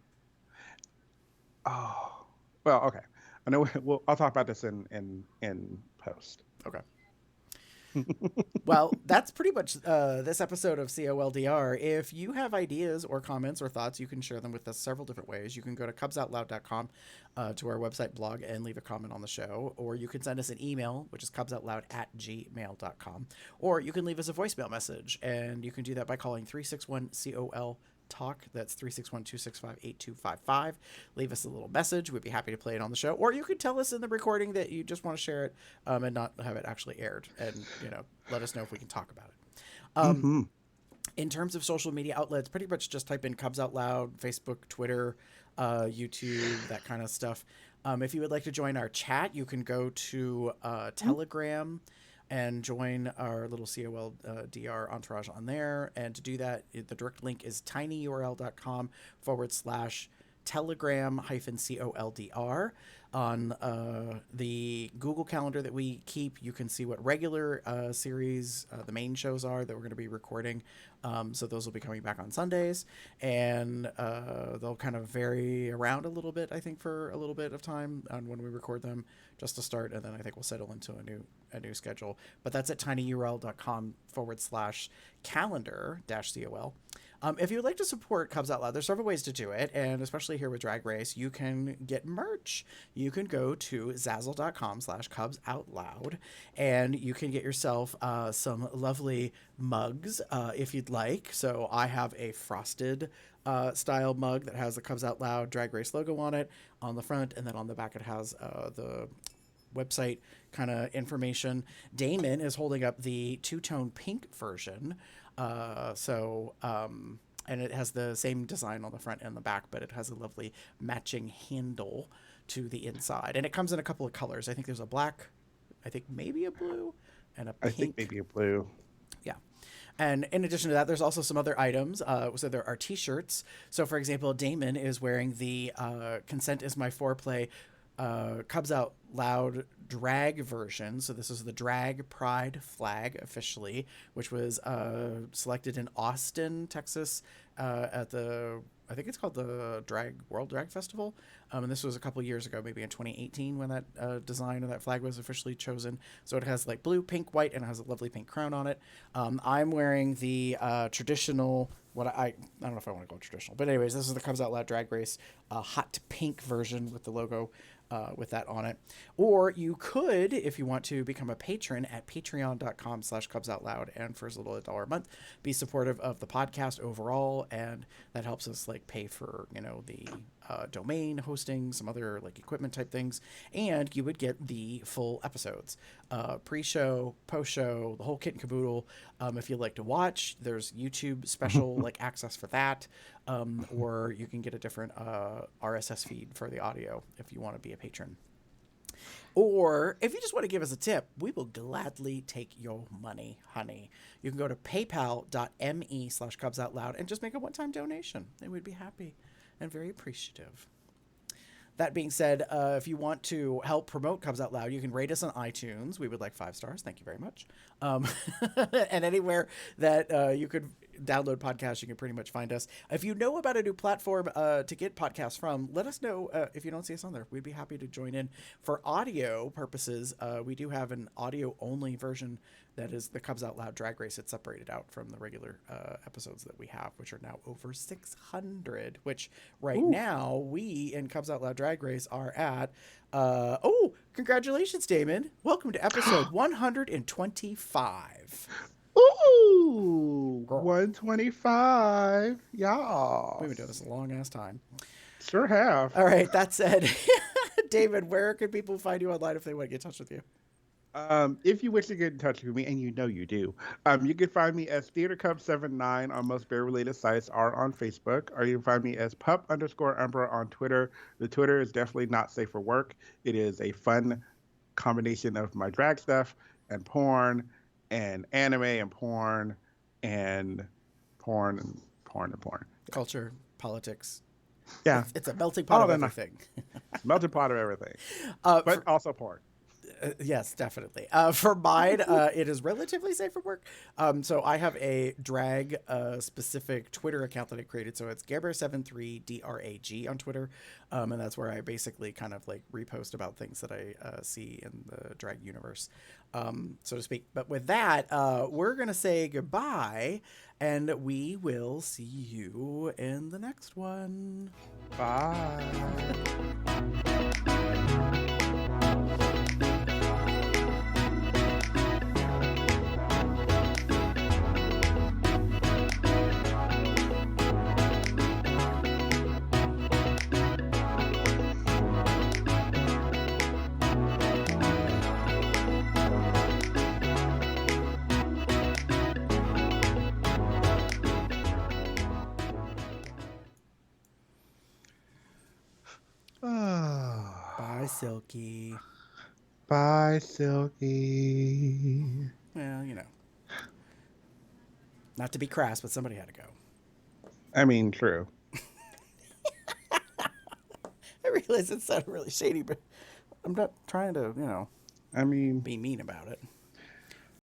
Oh, well, okay. I know. I'll talk about this in post. Okay. Well, that's pretty much this episode of COLDR. If you have ideas or comments or thoughts, you can share them with us several different ways. You can go to cubsoutloud.com to our website blog and leave a comment on the show, or you can send us an email, which is cubsoutloud@gmail.com, or you can leave us a voicemail message, and you can do that by calling 361-COL talk. That's 361-265-8255. Leave us a little message. We'd be happy to play it on the show, or you could tell us in the recording that you just want to share it and not have it actually aired, and let us know if we can talk about it. In terms of social media outlets, pretty much just type in Cubs Out Loud, Facebook, Twitter, YouTube, that kind of stuff. If you would like to join our chat, you can go to Telegram and join our little COLDR entourage on there. And to do that, the direct link is tinyurl.com/telegram-COLDR. On the Google Calendar that we keep, you can see what regular series the main shows are that we're going to be recording. So those will be coming back on Sundays, and they'll kind of vary around a little bit, I think, for a little bit of time on when we record them, just to start, and then I think we'll settle into a new schedule. But that's at tinyurl.com/calendar-COL. If you would like to support Cubs Out Loud, there's several ways to do it, and especially here with Drag Race, you can get merch. You can go to zazzle.com/cubsoutloud, and you can get yourself some lovely mugs if you'd like. So I have a frosted style mug that has the Cubs Out Loud Drag Race logo on it on the front, and then on the back it has the website kind of information. Damon is holding up the two-tone pink version. And it has the same design on the front and the back, but it has a lovely matching handle to the inside. And it comes in a couple of colors. I think there's a black, I think maybe a blue, and a pink. I think maybe a blue. Yeah. And in addition to that, there's also some other items. So there are t-shirts. So, for example, Damon is wearing the Consent is My Foreplay Cubs Out Loud drag version. So this is the Drag Pride flag officially, which was selected in Austin, Texas at I think it's called the World Drag Festival. And this was a couple years ago, maybe in 2018, when that design of that flag was officially chosen. So it has like blue, pink, white, and it has a lovely pink crown on it. I'm wearing the traditional, I don't know if I want to go traditional, but anyways, this is the Cubs Out Loud Drag Race hot pink version with the logo with that on it. Or you could, if you want to, become a patron at patreon.com/cubsoutloud, and for as little as $1 a month, be supportive of the podcast overall, and that helps us like pay for the domain hosting, some other like equipment type things, and you would get the full episodes, pre-show, post-show, the whole kit and caboodle. If you'd like to watch, there's YouTube special like access for that, or you can get a different RSS feed for the audio if you want to be a patron. Or if you just want to give us a tip, we will gladly take your money, honey. You can go to paypal.me/cubsoutloud and just make a one-time donation. And we'd be happy and very appreciative. That being said, if you want to help promote Cubs Out Loud, you can rate us on iTunes. We would like 5 stars. Thank you very much. And anywhere that you could download podcasts, you can pretty much find us. If you know about a new platform to get podcasts from, let us know if you don't see us on there. We'd be happy to join in. For audio purposes, we do have an audio-only version that is the Cubs Out Loud Drag Race. It's separated out from the regular episodes that we have, which are now over 600, which right now we in Cubs Out Loud Drag Race are at, congratulations, Damon. Welcome to episode 125. Ooh, 125. Y'all. We've been doing this a long ass time. Sure have. All right, that said, David, where can people find you online if they want to get in touch with you? If you wish to get in touch with me, and you know you do, you can find me as TheaterCub79 on most bear-related sites or on Facebook, or you can find me as Pup_Umbra on Twitter. The Twitter is definitely not safe for work. It is a fun combination of my drag stuff and porn and anime and porn and porn and porn and porn. Culture, politics. Yeah. It's a melting pot of All of them. everything. Melting pot of everything. But also porn. Yes, definitely. For mine, it is relatively safe for work. So I have a drag specific Twitter account that I created. So it's Gerber73 DRAG on Twitter. And that's where I basically kind of like repost about things that I see in the drag universe, so to speak. But with that, we're going to say goodbye and we will see you in the next one. Bye. Bye, Silky. Bye, Silky. Well, you know, not to be crass, but somebody had to go. I mean, true. I realize it sounded really shady, but I'm not trying to, you know, I mean, be mean about it.